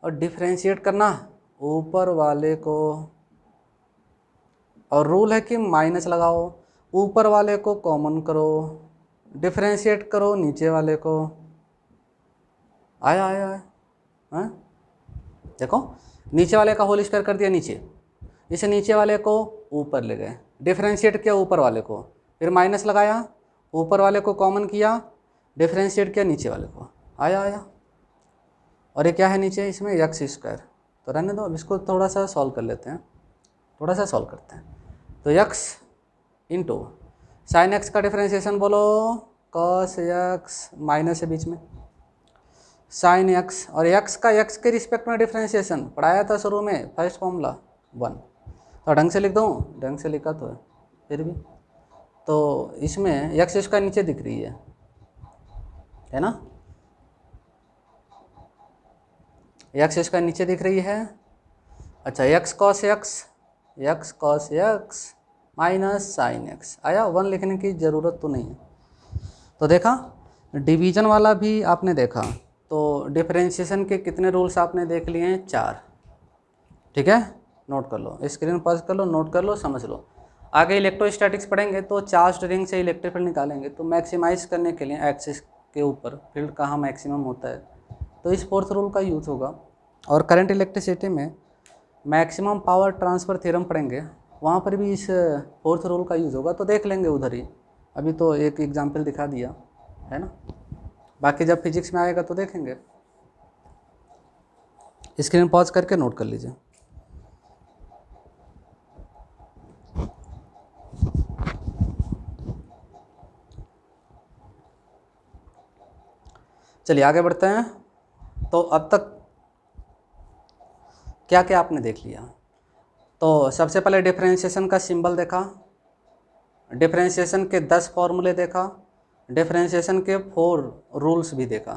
और डिफरेंशिएट करना ऊपर वाले को, और रूल है कि माइनस लगाओ, ऊपर वाले को कॉमन करो, डिफरेंशिएट करो नीचे वाले को। आया आया आया, हाँ? देखो नीचे वाले का होल स्क्वायर कर दिया नीचे, इसे नीचे वाले को ऊपर ले गए, डिफरेंशिएट किया ऊपर वाले को, फिर माइनस लगाया, ऊपर वाले को कॉमन किया, डिफरेंशिएट किया नीचे वाले को। आया। और ये क्या है नीचे? इसमें एक्स स्क्वायर। तो रहने दो, अब इसको थोड़ा सा सॉल्व कर लेते हैं, थोड़ा सा सॉल्व करते हैं। तो x इंटू साइन एक्स का डिफरेंशिएशन बोलो कॉस एक्स माइनस है बीच में, साइन एक्स, और एक्स का एक्स के रिस्पेक्ट में डिफ्रेंशिएशन पढ़ाया था शुरू में, फर्स्ट फॉर्मूला 1। तो ढंग से लिख दूँ, ढंग से लिखा तो है फिर भी। तो इसमें एक्स इसका नीचे दिख रही है ना, एक्स इसका नीचे दिख रही है। अच्छा, x cos x minus sine x आया, 1 लिखने की ज़रूरत तो नहीं है। तो देखा डिवीजन वाला भी आपने देखा, तो डिफरेंशिएशन के कितने रूल्स आपने देख लिए हैं, 4। ठीक है, नोट कर लो, स्क्रीन पॉज कर लो, नोट कर लो, समझ लो। आगे इलेक्ट्रोस्टैटिक्स पढ़ेंगे तो चार्ज रिंग से इलेक्ट्रिक फील्ड निकालेंगे, तो मैक्सिमाइज करने के लिए एक्सिस के ऊपर फील्ड कहाँ मैक्सिमम होता है, तो इस फोर्थ रूल का यूज़ होगा। और करंट इलेक्ट्रिसिटी में मैक्सिमम पावर ट्रांसफ़र थ्योरम पढ़ेंगे, वहाँ पर भी इस फोर्थ रूल का यूज़ होगा, तो देख लेंगे उधर ही। अभी तो एक एग्जाम्पल दिखा दिया है ना, बाकी जब फिजिक्स में आएगा तो देखेंगे। स्क्रीन पॉज करके नोट कर लीजिए। चलिए आगे बढ़ते हैं। तो अब तक क्या क्या आपने देख लिया, तो सबसे पहले डिफरेंशिएशन का सिंबल देखा, डिफरेंशिएशन के 10 फॉर्मूले देखा, डिफरेंशिएशन के 4 रूल्स भी देखा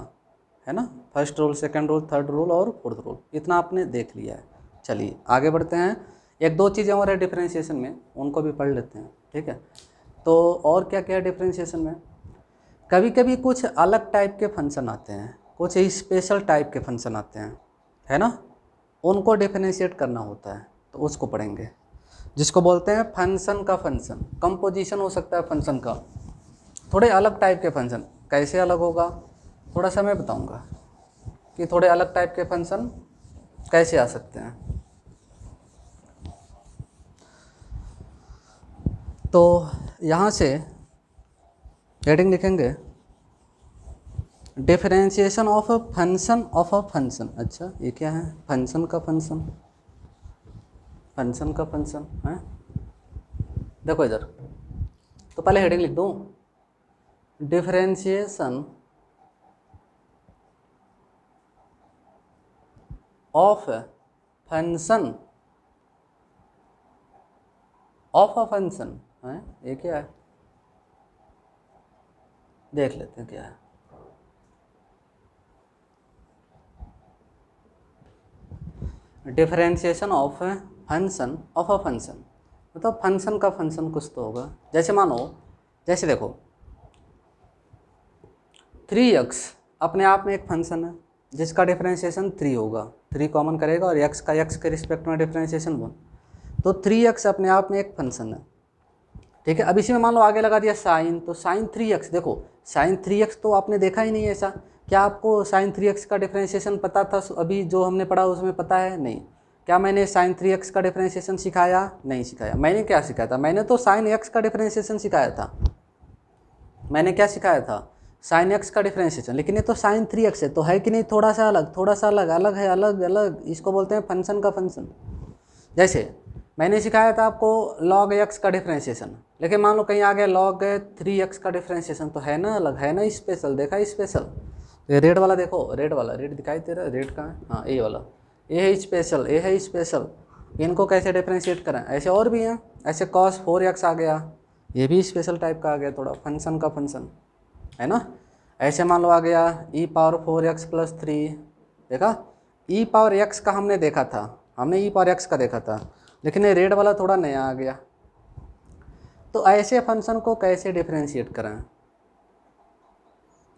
है ना, first rule, second rule, third rule और फोर्थ रूल, इतना आपने देख लिया है। चलिए आगे बढ़ते हैं, एक दो चीज़ें और है डिफरेंशिएशन में, उनको भी पढ़ लेते हैं। ठीक है, तो और क्या क्या है डिफरेंशिएशन में, कभी कभी कुछ अलग टाइप के फंक्शन आते हैं, कुछ स्पेशल टाइप के फंक्शन आते हैं, है ना, उनको डिफरेंशिएट करना होता है, तो उसको पढ़ेंगे, जिसको बोलते हैं फंक्शन का फंक्शन। कंपोजिशन हो सकता है फंक्शन का, थोड़े अलग टाइप के फंक्शन, कैसे अलग होगा थोड़ा सा मैं बताऊंगा कि थोड़े अलग टाइप के फंक्शन कैसे आ सकते हैं। तो यहाँ से हेडिंग लिखेंगे, differentiation of a function of a function. अच्छा ये क्या है, फंक्शन का फंक्शन, फंक्शन का फंक्शन है, देखो इधर, तो पहले हेडिंग लिख दूँ, differentiation of function of a function है, ये क्या है देख लेते हैं क्या है। Differentiation of function of a function, मतलब फंक्शन का फंक्शन कुछ तो होगा। जैसे मानो, जैसे देखो 3x अपने आप में एक फंक्शन है जिसका डिफरेंशिएशन 3 होगा, 3 कॉमन करेगा और x का x के रिस्पेक्ट में डिफरेंशिएशन 1, तो 3x अपने आप में एक फंक्शन है। ठीक है, अब इसी में मान लो आगे लगा दिया साइन, तो साइन 3x, देखो साइन 3x तो आपने देखा ही नहीं ऐसा, क्या आपको साइन 3x का डिफरेंशिएशन पता था, अभी जो हमने पढ़ा उसमें पता है नहीं? क्या मैंने साइन 3x का डिफरेंशिएशन सिखाया? नहीं सिखाया। मैंने क्या सिखाया था? मैंने तो साइन x का डिफरेंशिएशन सिखाया था। मैंने क्या सिखाया था? साइन x का डिफरेंशिएशन। लेकिन ये तो साइन 3x है, तो है कि नहीं थोड़ा सा अलग, थोड़ा सा अलग, अलग है, अलग अलग, इसको बोलते हैं फंक्शन का फंक्शन। जैसे मैंने सिखाया था आपको log x का डिफरेंशिएशन, लेकिन मान लो कहीं आ गया log 3x का डिफरेंशिएशन, तो है ना अलग, है ना स्पेशल, देखा स्पेशल। ये रेड वाला देखो, रेड वाला, रेड दिखाई दे रहा है, रेड कहाँ है? हाँ ये वाला, ये है स्पेशल, ये है स्पेशल। इनको कैसे डिफरेंशिएट करें? ऐसे और भी हैं, ऐसे cos 4x आ गया, ये भी स्पेशल टाइप का आ गया, थोड़ा फंक्शन का फंक्शन है ना। ऐसे मान लो आ गया e पावर 4x + 3, देखा e पावर x का हमने देखा था, हमने e पावर x का देखा था, लेकिन ये रेड वाला थोड़ा नया आ गया। तो ऐसे फंक्शन को कैसे डिफरेंशिएट करें,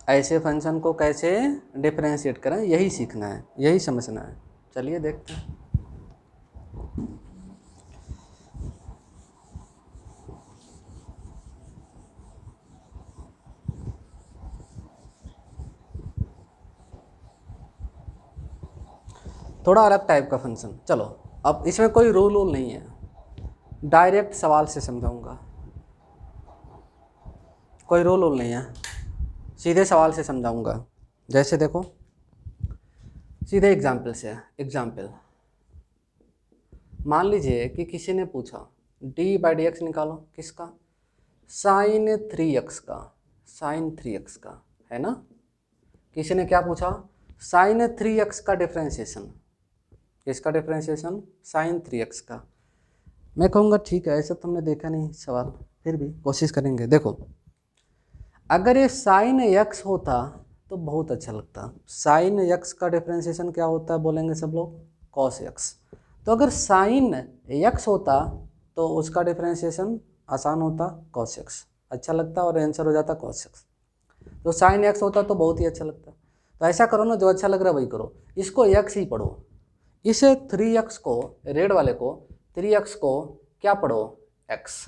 ऐसे फंक्शन को कैसे डिफरेंशिएट करें, यही सीखना है, यही समझना है। चलिए देखते हैं। थोड़ा अलग टाइप का फंक्शन, चलो अब इसमें कोई रूल नहीं है, डायरेक्ट सवाल से समझाऊंगा, कोई रूल नहीं है, सीधे सवाल से समझाऊंगा। जैसे देखो सीधे एग्जाम्पल से, एग्जाम्पल मान लीजिए कि किसी ने पूछा dy/dx निकालो, किसका? साइन 3x का, साइन 3x का, है ना। किसी ने क्या पूछा, साइन 3x का डिफ्रेंशिएशन, किसका डिफ्रेंशिएशन, साइन 3x का। मैं कहूँगा ठीक है, ऐसा तुमने देखा नहीं सवाल, फिर भी कोशिश करेंगे। देखो अगर ये साइन x होता तो बहुत अच्छा लगता। साइन x का डिफ्रेंशिएशन क्या होता है बोलेंगे सब लोग, कॉस x। तो अगर साइन x होता तो उसका डिफ्रेंशिएशन आसान होता, कॉस x, अच्छा लगता और आंसर हो जाता कॉस x। तो साइन x होता तो बहुत ही अच्छा लगता। तो ऐसा करो ना, जो अच्छा लग रहा है वही करो, इसको x ही पढ़ो, इसे 3x को, रेड वाले को 3x को क्या पढ़ो, x।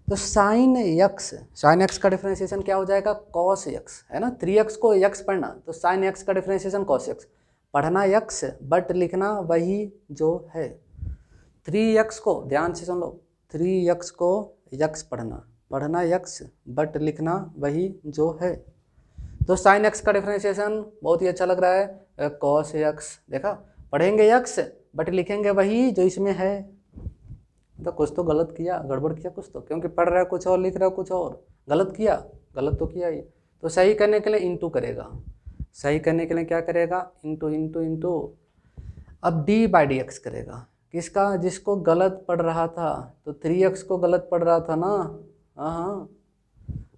तो साइन x का डिफरेंशिएशन क्या हो जाएगा, कॉस x, है ना। 3x को x पढ़ना तो साइन x का डिफरेंशिएशन कॉस x, पढ़ना x बट लिखना वही जो है। 3x को ध्यान से सुन लो, 3x को x पढ़ना x बट लिखना वही जो है। तो साइन x का डिफरेंशिएशन बहुत ही अच्छा लग रहा है, कॉस x। देखा, पढ़ेंगे x बट लिखेंगे वही जो इसमें है। तो कुछ तो गलत किया, गड़बड़ किया कुछ तो, क्योंकि पढ़ रहा है कुछ और, लिख रहा है कुछ और, गलत किया, गलत तो किया ही। तो सही करने के लिए इंटू करेगा, सही करने के लिए क्या करेगा, इंटू इंटू इंटू। अब डी बाई डी एक्स करेगा, किसका, जिसको गलत पढ़ रहा था, तो 3x को गलत पढ़ रहा था ना, हाँ हाँ,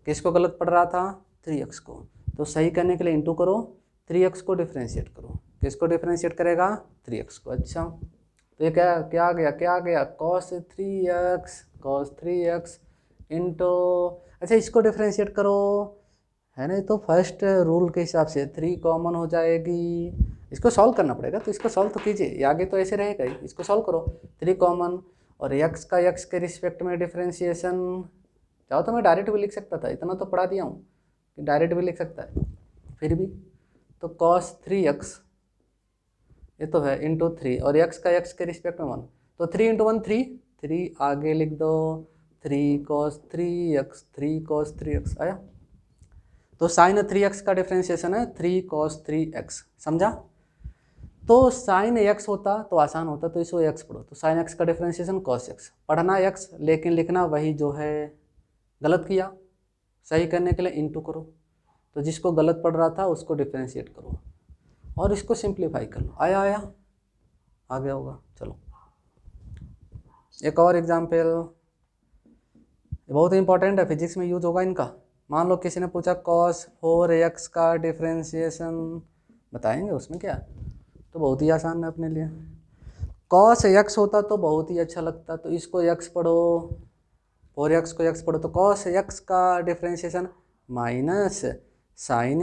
किसको गलत पढ़ रहा था, 3x को। तो सही करने के लिए इंटू करो, 3x को डिफ्रेंशिएट करो, किसको डिफ्रेंशिएट करेगा, 3x को। अच्छा तो ये क्या क्या आ गया, क्या आ गया, cos 3x इंटू, अच्छा इसको डिफ्रेंशिएट करो, है ना। तो फर्स्ट रूल के हिसाब से 3 कॉमन हो जाएगी, इसको सॉल्व करना पड़ेगा, तो इसको सॉल्व तो कीजिए, ये आगे तो ऐसे रहेगा ही, इसको सॉल्व करो। 3 कॉमन और x का x के रिस्पेक्ट में डिफ्रेंशिएशन, चाहो तो मैं डायरेक्ट भी लिख सकता था, इतना तो पढ़ा दिया हूँ कि डायरेक्ट भी लिख सकता है, फिर भी तो cos 3x ये तो है इंटू 3 और x का x के रिस्पेक्ट में 1, तो 3 इंटू 1 3 आगे लिख दो, 3 cos 3x आया। तो साइन 3x का डिफ्रेंशिएशन है 3 cos 3x, समझा। तो साइन x होता तो आसान होता, तो इसको x पढ़ो, तो साइन x का डिफ्रेंशिएशन cos x, पढ़ना x लेकिन लिखना वही जो है। गलत किया, सही करने के लिए इंटू करो, तो जिसको गलत पढ़ रहा था उसको डिफ्रेंशिएट करो और इसको सिंप्लीफाई कर लो। आया आया, आ गया होगा। चलो एक और एग्जाम्पल, बहुत इंपॉर्टेंट है, फिजिक्स में यूज होगा इनका। मान लो किसी ने पूछा cos 4x का डिफ्रेंशिएशन बताएंगे, उसमें क्या, तो बहुत ही आसान है अपने लिए। cos x होता तो बहुत ही अच्छा लगता, तो इसको x पढ़ो, 4x को x पढ़ो, तो cos x का डिफ्रेंशिएशन माइनस साइन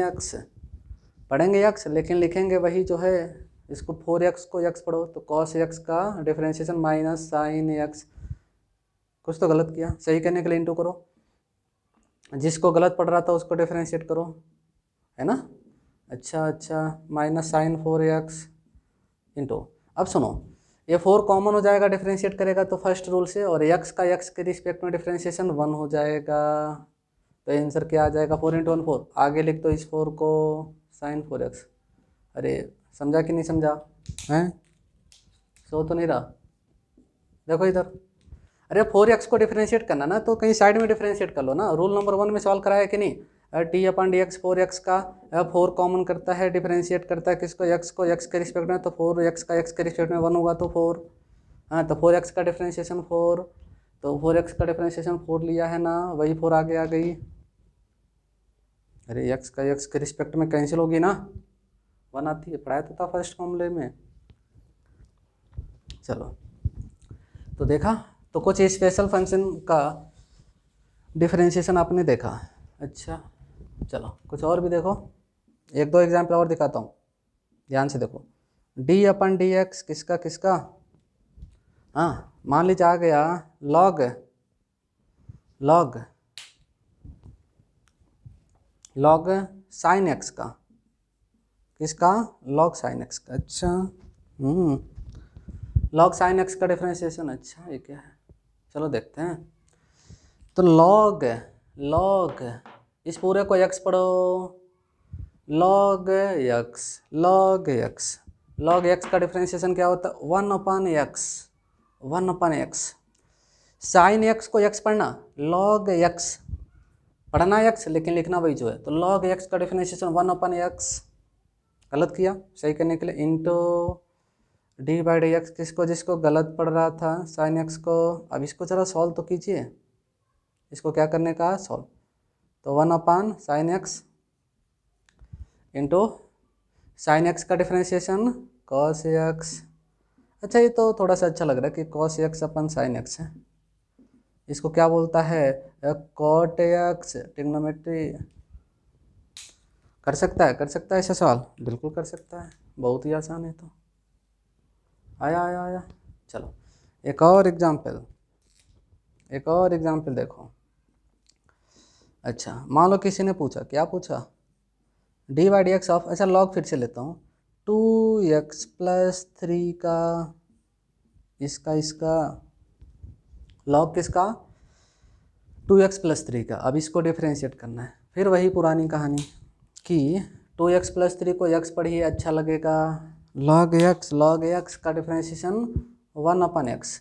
x पढ़ेंगे x लेकिन लिखेंगे वही जो है। इसको 4x को x पढ़ो, तो cos x का डिफ्रेंशिएशन माइनस साइन x, कुछ तो गलत किया, सही करने के लिए इंटू करो, जिसको गलत पढ़ रहा था उसको डिफ्रेंशिएट करो, है ना। अच्छा माइनस साइन 4x इंटू, अब सुनो ये 4 कॉमन हो जाएगा, डिफ्रेंशिएट करेगा तो फर्स्ट रूल से, और x का x के रिस्पेक्ट में डिफ्रेंशिएशन 1 हो जाएगा, तो आंसर क्या आ जाएगा, 4 इंटू 1 4, आगे लिख दो इस 4 को साइन 4x। अरे समझा कि नहीं समझा, हैं, सो तो नहीं रहा, देखो इधर, अरे 4x को डिफ्रेंशिएट करना ना, तो कहीं साइड में डिफ्रेंशिएट कर लो ना, रूल नंबर 1 में सॉल्व कराया कि नहीं, टी अपन डी एक्स 4x का 4 कॉमन करता है, डिफ्रेंशिएट करता है किसको, x को, x के रिस्पेक्ट में, तो 4x का x के रिस्पेक्ट में 1 होगा तो 4, हाँ तो 4x का डिफ्रेंशिएशन 4, तो 4x का डिफ्रेंशिएशन 4 लिया है ना, वही 4 आगे आ गई। अरे x का x के रिस्पेक्ट में कैंसिल होगी ना, 1 आती है, पढ़ाया तो था फर्स्ट फॉर्मूले में। चलो तो देखा, तो कुछ स्पेशल फंक्शन का डिफरेंशिएशन आपने देखा। अच्छा चलो कुछ और भी देखो, एक दो एग्जाम्पल और दिखाता हूँ, ध्यान से देखो। डी अपन डी एक्स किसका किसका, हाँ मान लीजिए आ गया लॉग साइन एक्स का, किसका, लॉग साइन एक्स का। अच्छा लॉग साइन एक्स का डिफरेंशिएशन, अच्छा ये क्या है, चलो देखते हैं। तो लॉग इस पूरे को x पढ़ो, लॉग x का डिफरेंशिएशन क्या होता है, 1/x साइन एक्स को एक्स पढ़ना, लॉग एक्स पढ़ना एक्स, लेकिन लिखना वही जो है। तो लॉग एक्स का डिफरेंशिएशन 1/x, गलत किया, सही करने के लिए इंटू d/x, किसको, जिसको गलत पढ़ रहा था साइन एक्स को। अब इसको जरा सॉल्व तो कीजिए, इसको क्या करने का, सॉल्व। तो 1/sin x into sine x का डिफरेंशिएशन cos x। अच्छा ये तो थोड़ा सा अच्छा लग रहा है कि cos x/sin x है। इसको क्या बोलता है, cot x, ट्रिग्नोमेट्री। कर सकता है, कर सकता है ऐसा सवाल, बिल्कुल कर सकता है, बहुत ही आसान है। तो आया आया आया। चलो एक और एग्जाम्पल, एक और एग्जाम्पल देखो। अच्छा मान लो किसी ने पूछा, क्या पूछा, d/x ऑफ, अच्छा लॉग फिर से लेता हूँ, 2x+3 का इसका लॉग किसका, 2x+3 का। अब इसको डिफ्रेंशिएट करना है, फिर वही पुरानी कहानी कि 2x+3 को x पढ़िए अच्छा लगेगा, log x का डिफ्रेंशिएशन 1/x,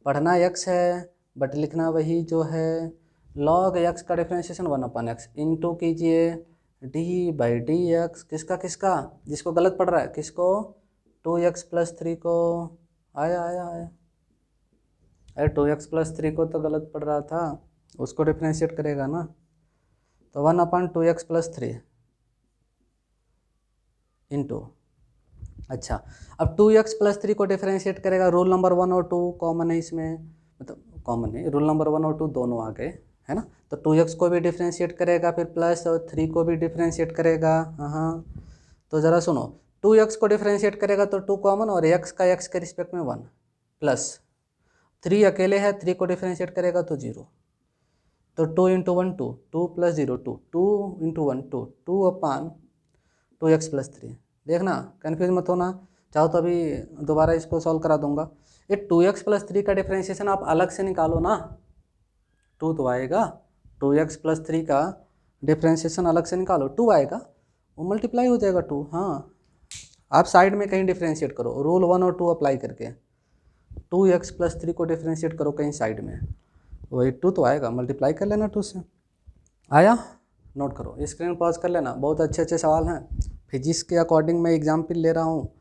पढ़ना x है बट लिखना वही जो है, log x का डिफ्रेंशिएशन 1/x इंटू कीजिए d/dx, किसका किसका, जिसको गलत पढ़ रहा है, किसको, 2x+3 को। आया आया आया, अरे 2x+3 को तो गलत पढ़ रहा था, उसको डिफ्रेंशिएट करेगा ना। तो 1/2x+3 इंटू, अच्छा अब 2x+3 को डिफ्रेंशिएट करेगा, रूल नंबर 1 और 2 कॉमन है इसमें, मतलब कॉमन है, रूल नंबर 1 और 2 दोनों आ गए, है ना। तो 2x को भी डिफ्रेंशिएट करेगा, फिर प्लस और 3 को भी डिफ्रेंशिएट करेगा। हाँ तो ज़रा सुनो, 2x को डिफ्रेंशिएट करेगा तो 2 कॉमन, और x का x के रिस्पेक्ट में 1, प्लस 3 अकेले है, 3 को डिफ्रेंशिएट करेगा तो 0। तो 2 × 1 2, 2 + 0 2, 2 × 1 2, 2/2x+3। देखना कन्फ्यूज मत होना, चाहो तो अभी दोबारा इसको सॉल्व करा दूंगा। ये 2x+3 का डिफ्रेंशिएशन आप अलग से निकालो ना, 2 तो आएगा, 2x+3 का डिफ्रेंशिएशन अलग से निकालो, 2 आएगा, वो मल्टीप्लाई हो जाएगा 2। हाँ आप साइड में कहीं डिफ्रेंशिएट करो, रूल 1 और 2 अप्लाई करके 2x+3 को डिफ्रेंशिएट करो कहीं साइड में, वही 2 तो आएगा, मल्टीप्लाई कर लेना 2 से। आया, नोट करो, स्क्रीन पॉज कर लेना, बहुत अच्छे अच्छे सवाल हैं। फिजिक्स के अकॉर्डिंग मैं एग्जाम्पल ले रहा हूँ,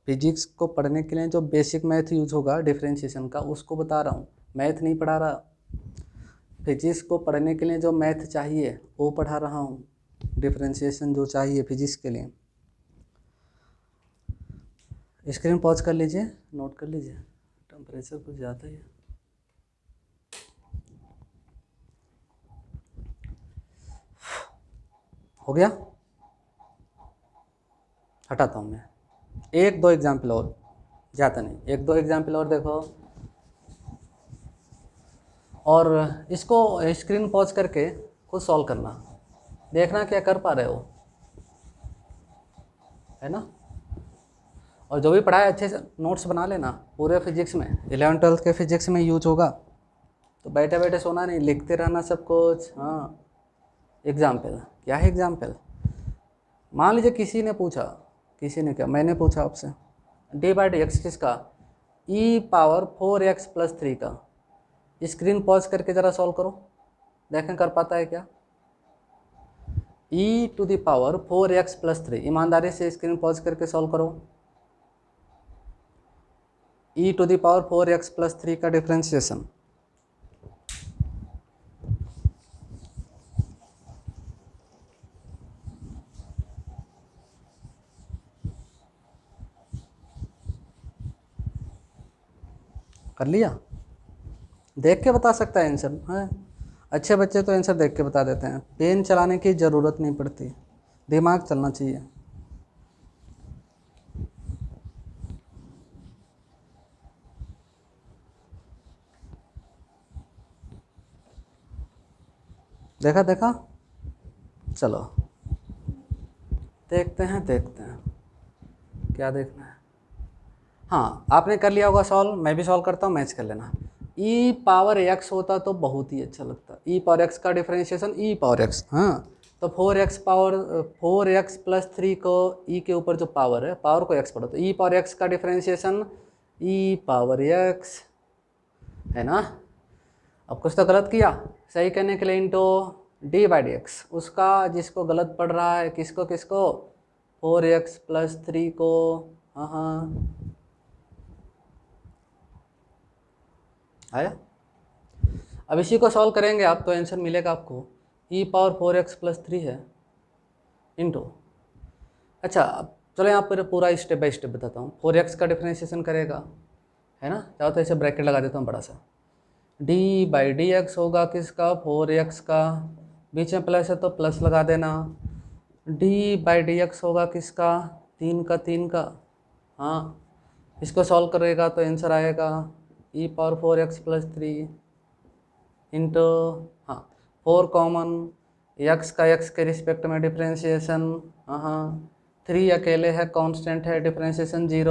फिजिक्स को पढ़ने के लिए जो बेसिक मैथ यूज होगा डिफरेंशिएशन का, उसको बता रहा हूँ, मैथ नहीं पढ़ा रहा। फिजिक्स को पढ़ने के लिए जो मैथ चाहिए वो पढ़ा रहा हूँ, डिफरेंशिएशन जो चाहिए फिजिक्स के लिए। स्क्रीन पॉज कर लीजिए, नोट कर लीजिए, टेम्परेचर कुछ ज़्यादा ही है। हो गया, हटाता हूँ मैं, 1-2 एग्जाम्पल और, ज़्यादा नहीं, 1-2 एग्जाम्पल और देखो, और इसको स्क्रीन पॉज करके खुद सॉल्व करना, देखना क्या कर पा रहे हो, है ना। और जो भी पढ़ा है अच्छे से नोट्स बना लेना, पूरे फिजिक्स में 11th-12th के फिजिक्स में यूज होगा, तो बैठे बैठे सोना नहीं, लिखते रहना सब कुछ। हाँ एग्जाम्पल, क्या है एग्जाम्पल, मान लीजिए किसी ने पूछा, किसी ने क्या, मैंने पूछा आपसे, d/dx किसका, e⁴x+3 का, स्क्रीन पॉज करके ज़रा सॉल्व करो, देखें कर पाता है क्या। e⁴x+3, ईमानदारी से स्क्रीन पॉज करके सॉल्व करो। e⁴x+3 का डिफरेंशिएशन, कर लिया, देख के बता सकता है आंसर, है अच्छे बच्चे तो आंसर देख के बता देते हैं, पेन चलाने की ज़रूरत नहीं पड़ती, दिमाग चलना चाहिए। देखा देखा, चलो देखते हैं क्या देखना है। हाँ आपने कर लिया होगा सॉल्व, मैं भी सॉल्व करता हूँ, मैच कर लेना। e⁴x होता तो बहुत ही अच्छा लगता, e⁴x का डिफरेंशिएशन e⁴x, हाँ तो 4x+3 को e के ऊपर जो पावर है, पावर को x पढ़ो, तो e⁴x का डिफरेंशिएशन e⁴x, है ना। अब कुछ तो गलत किया, सही करने के लिए into D by d x, उसका जिसको गलत पड़ रहा है किसको किसको, 4x प्लस 3 को, हाँ हाँ आया। अब इसी को सॉल्व करेंगे आप तो आंसर मिलेगा आपको e पावर 4x प्लस 3 है इंटू, अच्छा अब चलो यहाँ पर पूरा स्टेप बाय स्टेप बताता हूँ। 4x का डिफरेंशिएशन करेगा है ना, चाहो तो ऐसे ब्रैकेट लगा देता हूँ बड़ा सा, d बाई डी एक्स होगा किसका, 4x का, बीच में प्लस है तो प्लस लगा देना, d बाई डी एक्स होगा किसका, 3 का, हाँ इसको सॉल्व करेगा तो आंसर आएगा e power 4x plus 3 into, हाँ 4 कॉमन, x का x के रिस्पेक्ट में डिफरेंशिएशन, हाँ 3 अकेले है कांस्टेंट है, डिफरेंशिएशन 0,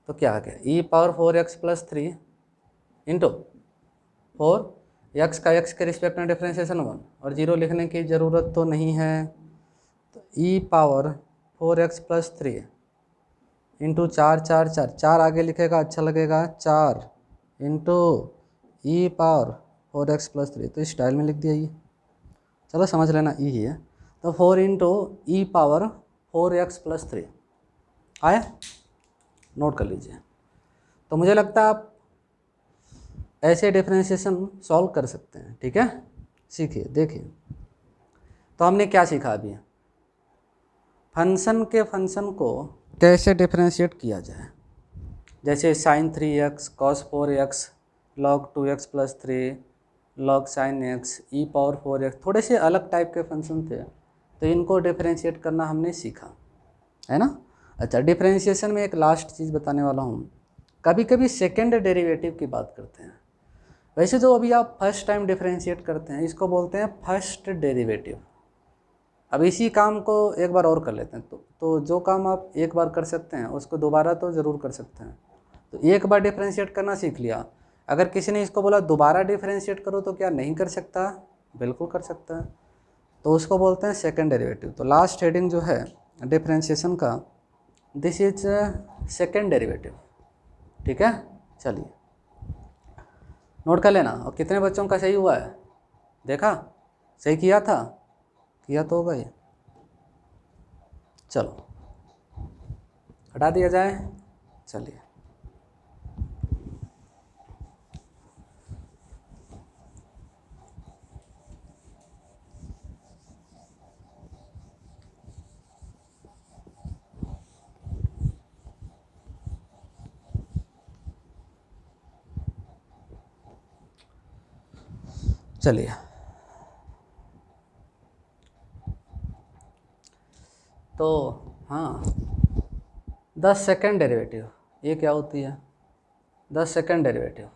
तो क्या आ गया e power 4x plus 3 into 4 x का x के रिस्पेक्ट में डिफरेंशिएशन 1, और 0 लिखने की ज़रूरत तो नहीं है, तो e power 4x plus 3 into 4 आगे लिखेगा अच्छा लगेगा, 4 इंटू ई पावर 4x प्लस 3, तो इस स्टाइल में लिख दिया ये, चलो समझ लेना ई ही है, तो 4 इंटू ई पावर 4x प्लस 3 आया, नोट कर लीजिए। तो मुझे लगता है आप ऐसे डिफरेंशिएशन सॉल्व कर सकते हैं, ठीक है, सीखिए देखिए। तो हमने क्या सीखा अभी, फंक्शन के फंक्शन को कैसे डिफरेंशिएट किया जाए, जैसे sine 3x cos 4x log 2x plus 3 log sine x e power 4x, थोड़े से अलग टाइप के फंक्शन थे तो इनको डिफरेंशिएट करना हमने सीखा है ना। अच्छा डिफरेंशिएशन में एक लास्ट चीज़ बताने वाला हूँ, कभी कभी सेकेंड डेरिवेटिव की बात करते हैं, वैसे जो अभी आप फर्स्ट टाइम डिफरेंशिएट करते हैं इसको बोलते हैं फर्स्ट डेरिवेटिव। अब इसी काम को एक बार और कर लेते हैं, तो जो काम आप एक बार कर सकते हैं उसको दोबारा तो ज़रूर कर सकते हैं। तो एक बार डिफरेंशिएट करना सीख लिया, अगर किसी ने इसको बोला दोबारा डिफरेंशिएट करो तो क्या नहीं कर सकता, बिल्कुल कर सकता है, तो उसको बोलते हैं सेकंड डेरिवेटिव। तो लास्ट हेडिंग जो है डिफरेंशिएशन का, दिस इज सेकंड डेरिवेटिव, ठीक है। चलिए नोट कर लेना। और कितने बच्चों का सही हुआ है, देखा सही किया था, किया तो होगा ये, चलो हटा दिया जाए। चलिए चलिए तो हाँ 10 सेकेंड डेरिवेटिव, ये क्या होती है 10 सेकेंड डेरिवेटिव,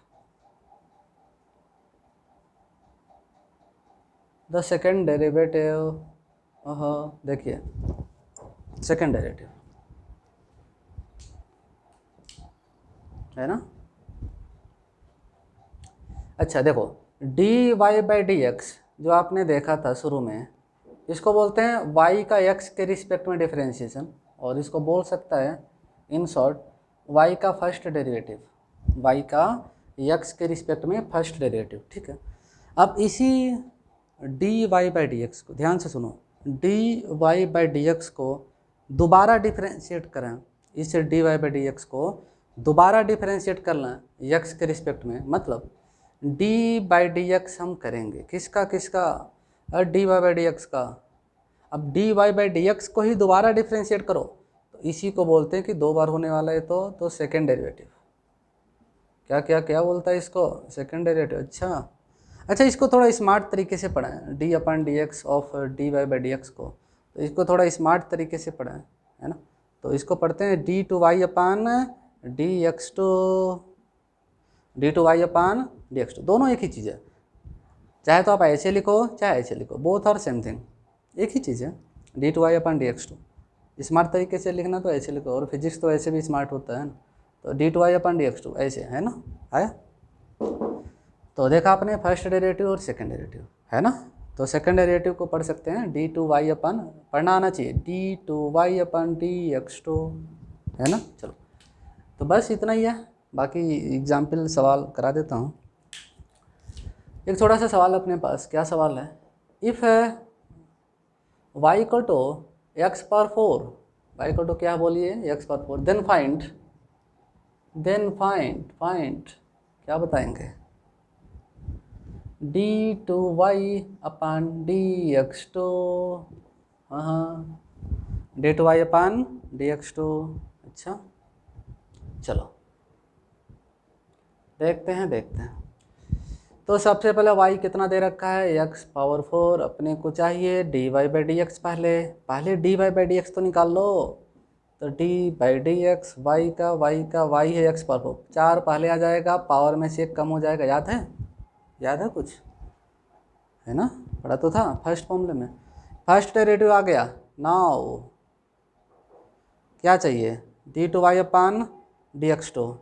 10 सेकेंड डेरिवेटिव, देखिए सेकेंड डेरिवेटिव है ना। अच्छा देखो d y by d x जो आपने देखा था शुरू में, इसको बोलते हैं y का x के रिस्पेक्ट में डिफरेंशिएशन, और इसको बोल सकता है इन शॉर्ट y का फर्स्ट डेरिवेटिव, y का x के रिस्पेक्ट में फर्स्ट डेरिवेटिव, ठीक है। अब इसी d y by d x को ध्यान से सुनो, d y by d x को दोबारा डिफरेंशिएट करें, इस d y by d x को दोबारा डिफरेंशिएट करना x के रिस्पेक्ट में, मतलब डी बाई डी एक्स हम करेंगे किसका किसका, d y by d x का। अब d y by d x को ही दोबारा डिफरेंशिएट करो, तो इसी को बोलते हैं कि दो बार होने वाला है तो सेकेंड डेरिवेटिव। क्या क्या क्या बोलता है इसको, सेकेंड डेरिवेटिव। अच्छा इसको थोड़ा स्मार्ट तरीके से पढ़ाएं, d upon d x of d y by d x को, तो इसको थोड़ा स्मार्ट तरीके से पढ़ाएं है ना। तो इसको पढ़ते हैं d two y upon d x two y upon d x two, दोनों एक ही चीज़ है, चाहे तो आप ऐसे लिखो चाहे ऐसे लिखो, बोथ आर सेम थिंग, एक ही चीज़ है, d two y upon d x two. Smart तरीके से लिखना तो ऐसे लिखो, और फिजिक्स तो ऐसे भी स्मार्ट होता है ना, तो d two y upon d x two ऐसे है ना, आया। तो देखा आपने फर्स्ट डेरिवेटिव और सेकंड डेरिवेटिव है ना, तो सेकंड डेरिवेटिव को पढ़ सकते हैं डी टू वाई अपन, पढ़ना आना चाहिए d two y upon d x two, है ना। चलो तो बस इतना ही है, बाकी एग्जाम्पल सवाल करा देता हूँ। एक छोटा सा सवाल अपने पास, क्या सवाल है, इफ़ है y equal to x power 4, y equal to क्या बोलिए एक्स पावर 4, देन फाइंड क्या बताएंगे, d2y अपान dx2, हाँ d2y अपान dx2। अच्छा चलो देखते हैं। तो सबसे पहले y कितना दे रखा है, x पावर 4, अपने को चाहिए dy बाई dx, पहले dy बाई dx तो निकाल लो। तो dy बाई dx y का y है x पावर 4, 4 पहले आ जाएगा, पावर में से 1 कम हो जाएगा, याद है कुछ, है ना, पढ़ा तो था फर्स्ट फॉर्मूले में। फर्स्ट डेरिवेटिव आ गया, नाउ क्या चाहिए, d2y अपान dx2।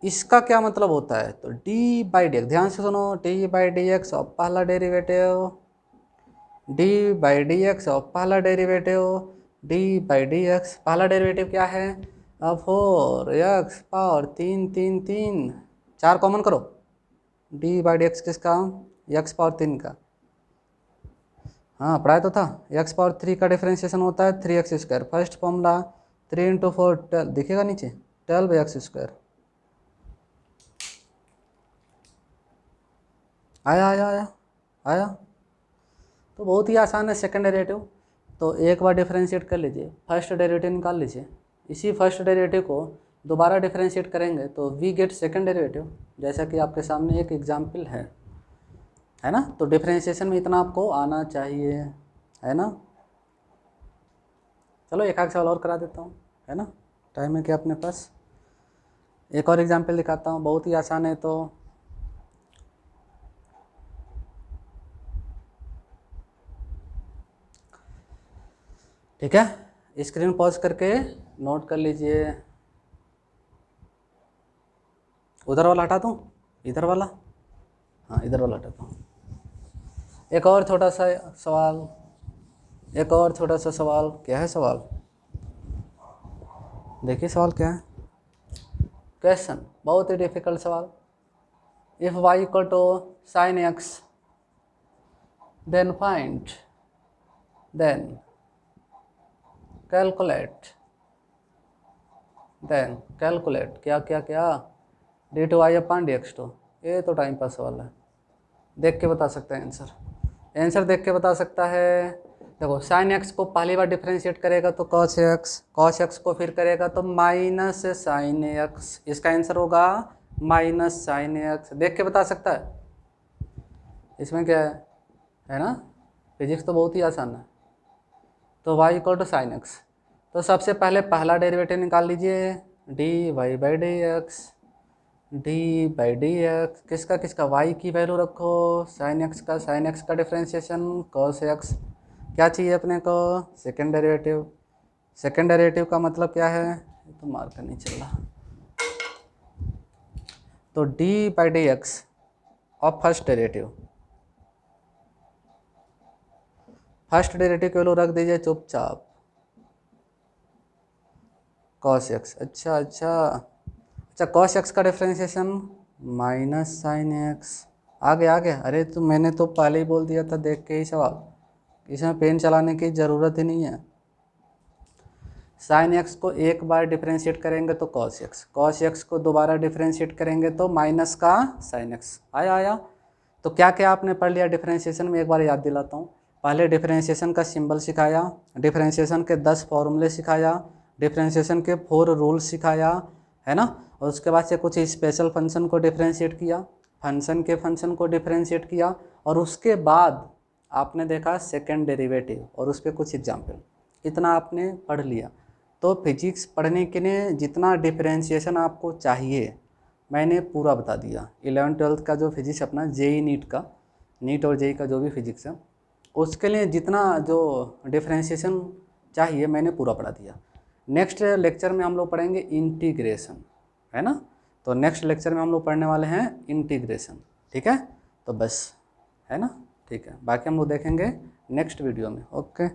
इसका क्या मतलब होता है, तो d बाई डी एक्स, ध्यान से सुनो, d बाई डी एक्स और पहला derivative, d by d x और पहला derivative, d by d x पहला डेरिवेटिव क्या है, अब 4x पावर 3, 4 कॉमन करो, d बाई डी एक्स किसका, x पावर 3 का, हाँ पढ़ाया तो था, x पावर 3 का डिफरेंशिएशन होता है 3x², फर्स्ट फॉर्मूला 3 इंटू 4 12, दिखेगा नीचे 12x², आया। तो बहुत ही आसान है सेकंड डेरिवेटिव। तो एक बार डिफरेंशिएट कर लीजिए, फर्स्ट डेरिवेटिव निकाल लीजिए, इसी फर्स्ट डेरिवेटिव को दोबारा डिफरेंशिएट करेंगे तो वी गेट सेकंड डेरिवेटिव, जैसा कि आपके सामने एक एग्जाम्पल है ना। तो डिफरेंशिएशन में इतना आपको आना चाहिए, है ना। चलो एक आध सवाल और करा देता हूँ, है ना, टाइम है क्या अपने पास, एक और एग्जाम्पल दिखाता हूँ, बहुत ही आसान है। तो ठीक है, स्क्रीन पॉज करके नोट कर लीजिए। उधर वाला हटा दूँ, इधर वाला, हाँ इधर वाला हटाता हूँ। एक और छोटा सा सवाल, क्या है सवाल, देखिए सवाल क्या है, क्वेश्चन बहुत ही डिफिकल्ट सवाल। If y equal to sine x then find, then calculate क्या d2y अपान dx2। ये तो टाइम पास सवाल है, देख के बता सकता है आंसर देख के बता सकता है। देखो साइन एक्स को पहली बार डिफरेंशिएट करेगा तो कॉस एक्स को फिर करेगा तो माइनस साइन एक्स, इसका आंसर होगा माइनस साइन एक्स, देख के बता सकता है। इसमें क्या है ना, फिजिक्स तो बहुत ही आसान है। तो y equal to sine x, तो सबसे पहले पहला डेरिवेटिव निकाल लीजिए, d y by d x, किसका y की वैल्यू रखो, साइन एक्स का डिफरेंशिएशन कॉस एक्स, क्या चाहिए अपने को, सेकेंड डेरिवेटिव का मतलब क्या है, ये तो मार्कर नहीं चल रहा। तो d बाई डी एक्स और फर्स्ट डेरिवेटिव की वैल्यू रख दीजिए चुपचाप, कॉस एक्स, अच्छा कॉस एक्स का डिफरेंशिएशन माइनस साइन एक्स, आ गया। अरे तो मैंने तो पहले ही बोल दिया था देख के ही सवाल, इसमें पेन चलाने की ज़रूरत ही नहीं है। साइन एक्स को एक बार डिफरेंशिएट करेंगे तो कॉस एक्स को दोबारा डिफरेंशिएट करेंगे तो माइनस का साइन एक्स, आया। तो क्या क्या आपने पढ़ लिया डिफरेंशिएशन में, एक बार याद दिलाता हूँ। पहले डिफरेंशिएशन का सिंबल सिखाया, डिफरेंशिएशन के 10 फॉर्मूले सिखाया, डिफरेंशिएशन के 4 रूल सिखाया, है ना। और उसके बाद से कुछ स्पेशल फंक्शन को डिफरेंशिएट किया, फंक्शन को डिफरेंशिएट किया, और उसके बाद आपने देखा सेकंड डेरिवेटिव और उस पर कुछ एग्जाम्पल, इतना आपने पढ़ लिया। तो फिजिक्स पढ़ने के लिए जितना डिफरेंशिएशन आपको चाहिए मैंने पूरा बता दिया। 11th-12th का जो फिजिक्स अपना जेई नीट और जेई का जो भी फिजिक्स है उसके लिए जितना जो डिफरेंशिएशन चाहिए मैंने पूरा पढ़ा दिया। नेक्स्ट लेक्चर में हम लोग पढ़ेंगे इंटीग्रेशन, है ना। तो नेक्स्ट लेक्चर में हम लोग पढ़ने वाले हैं इंटीग्रेशन, ठीक है। तो बस, है ना, ठीक है, बाकी हम लोग देखेंगे नेक्स्ट वीडियो में। ओके।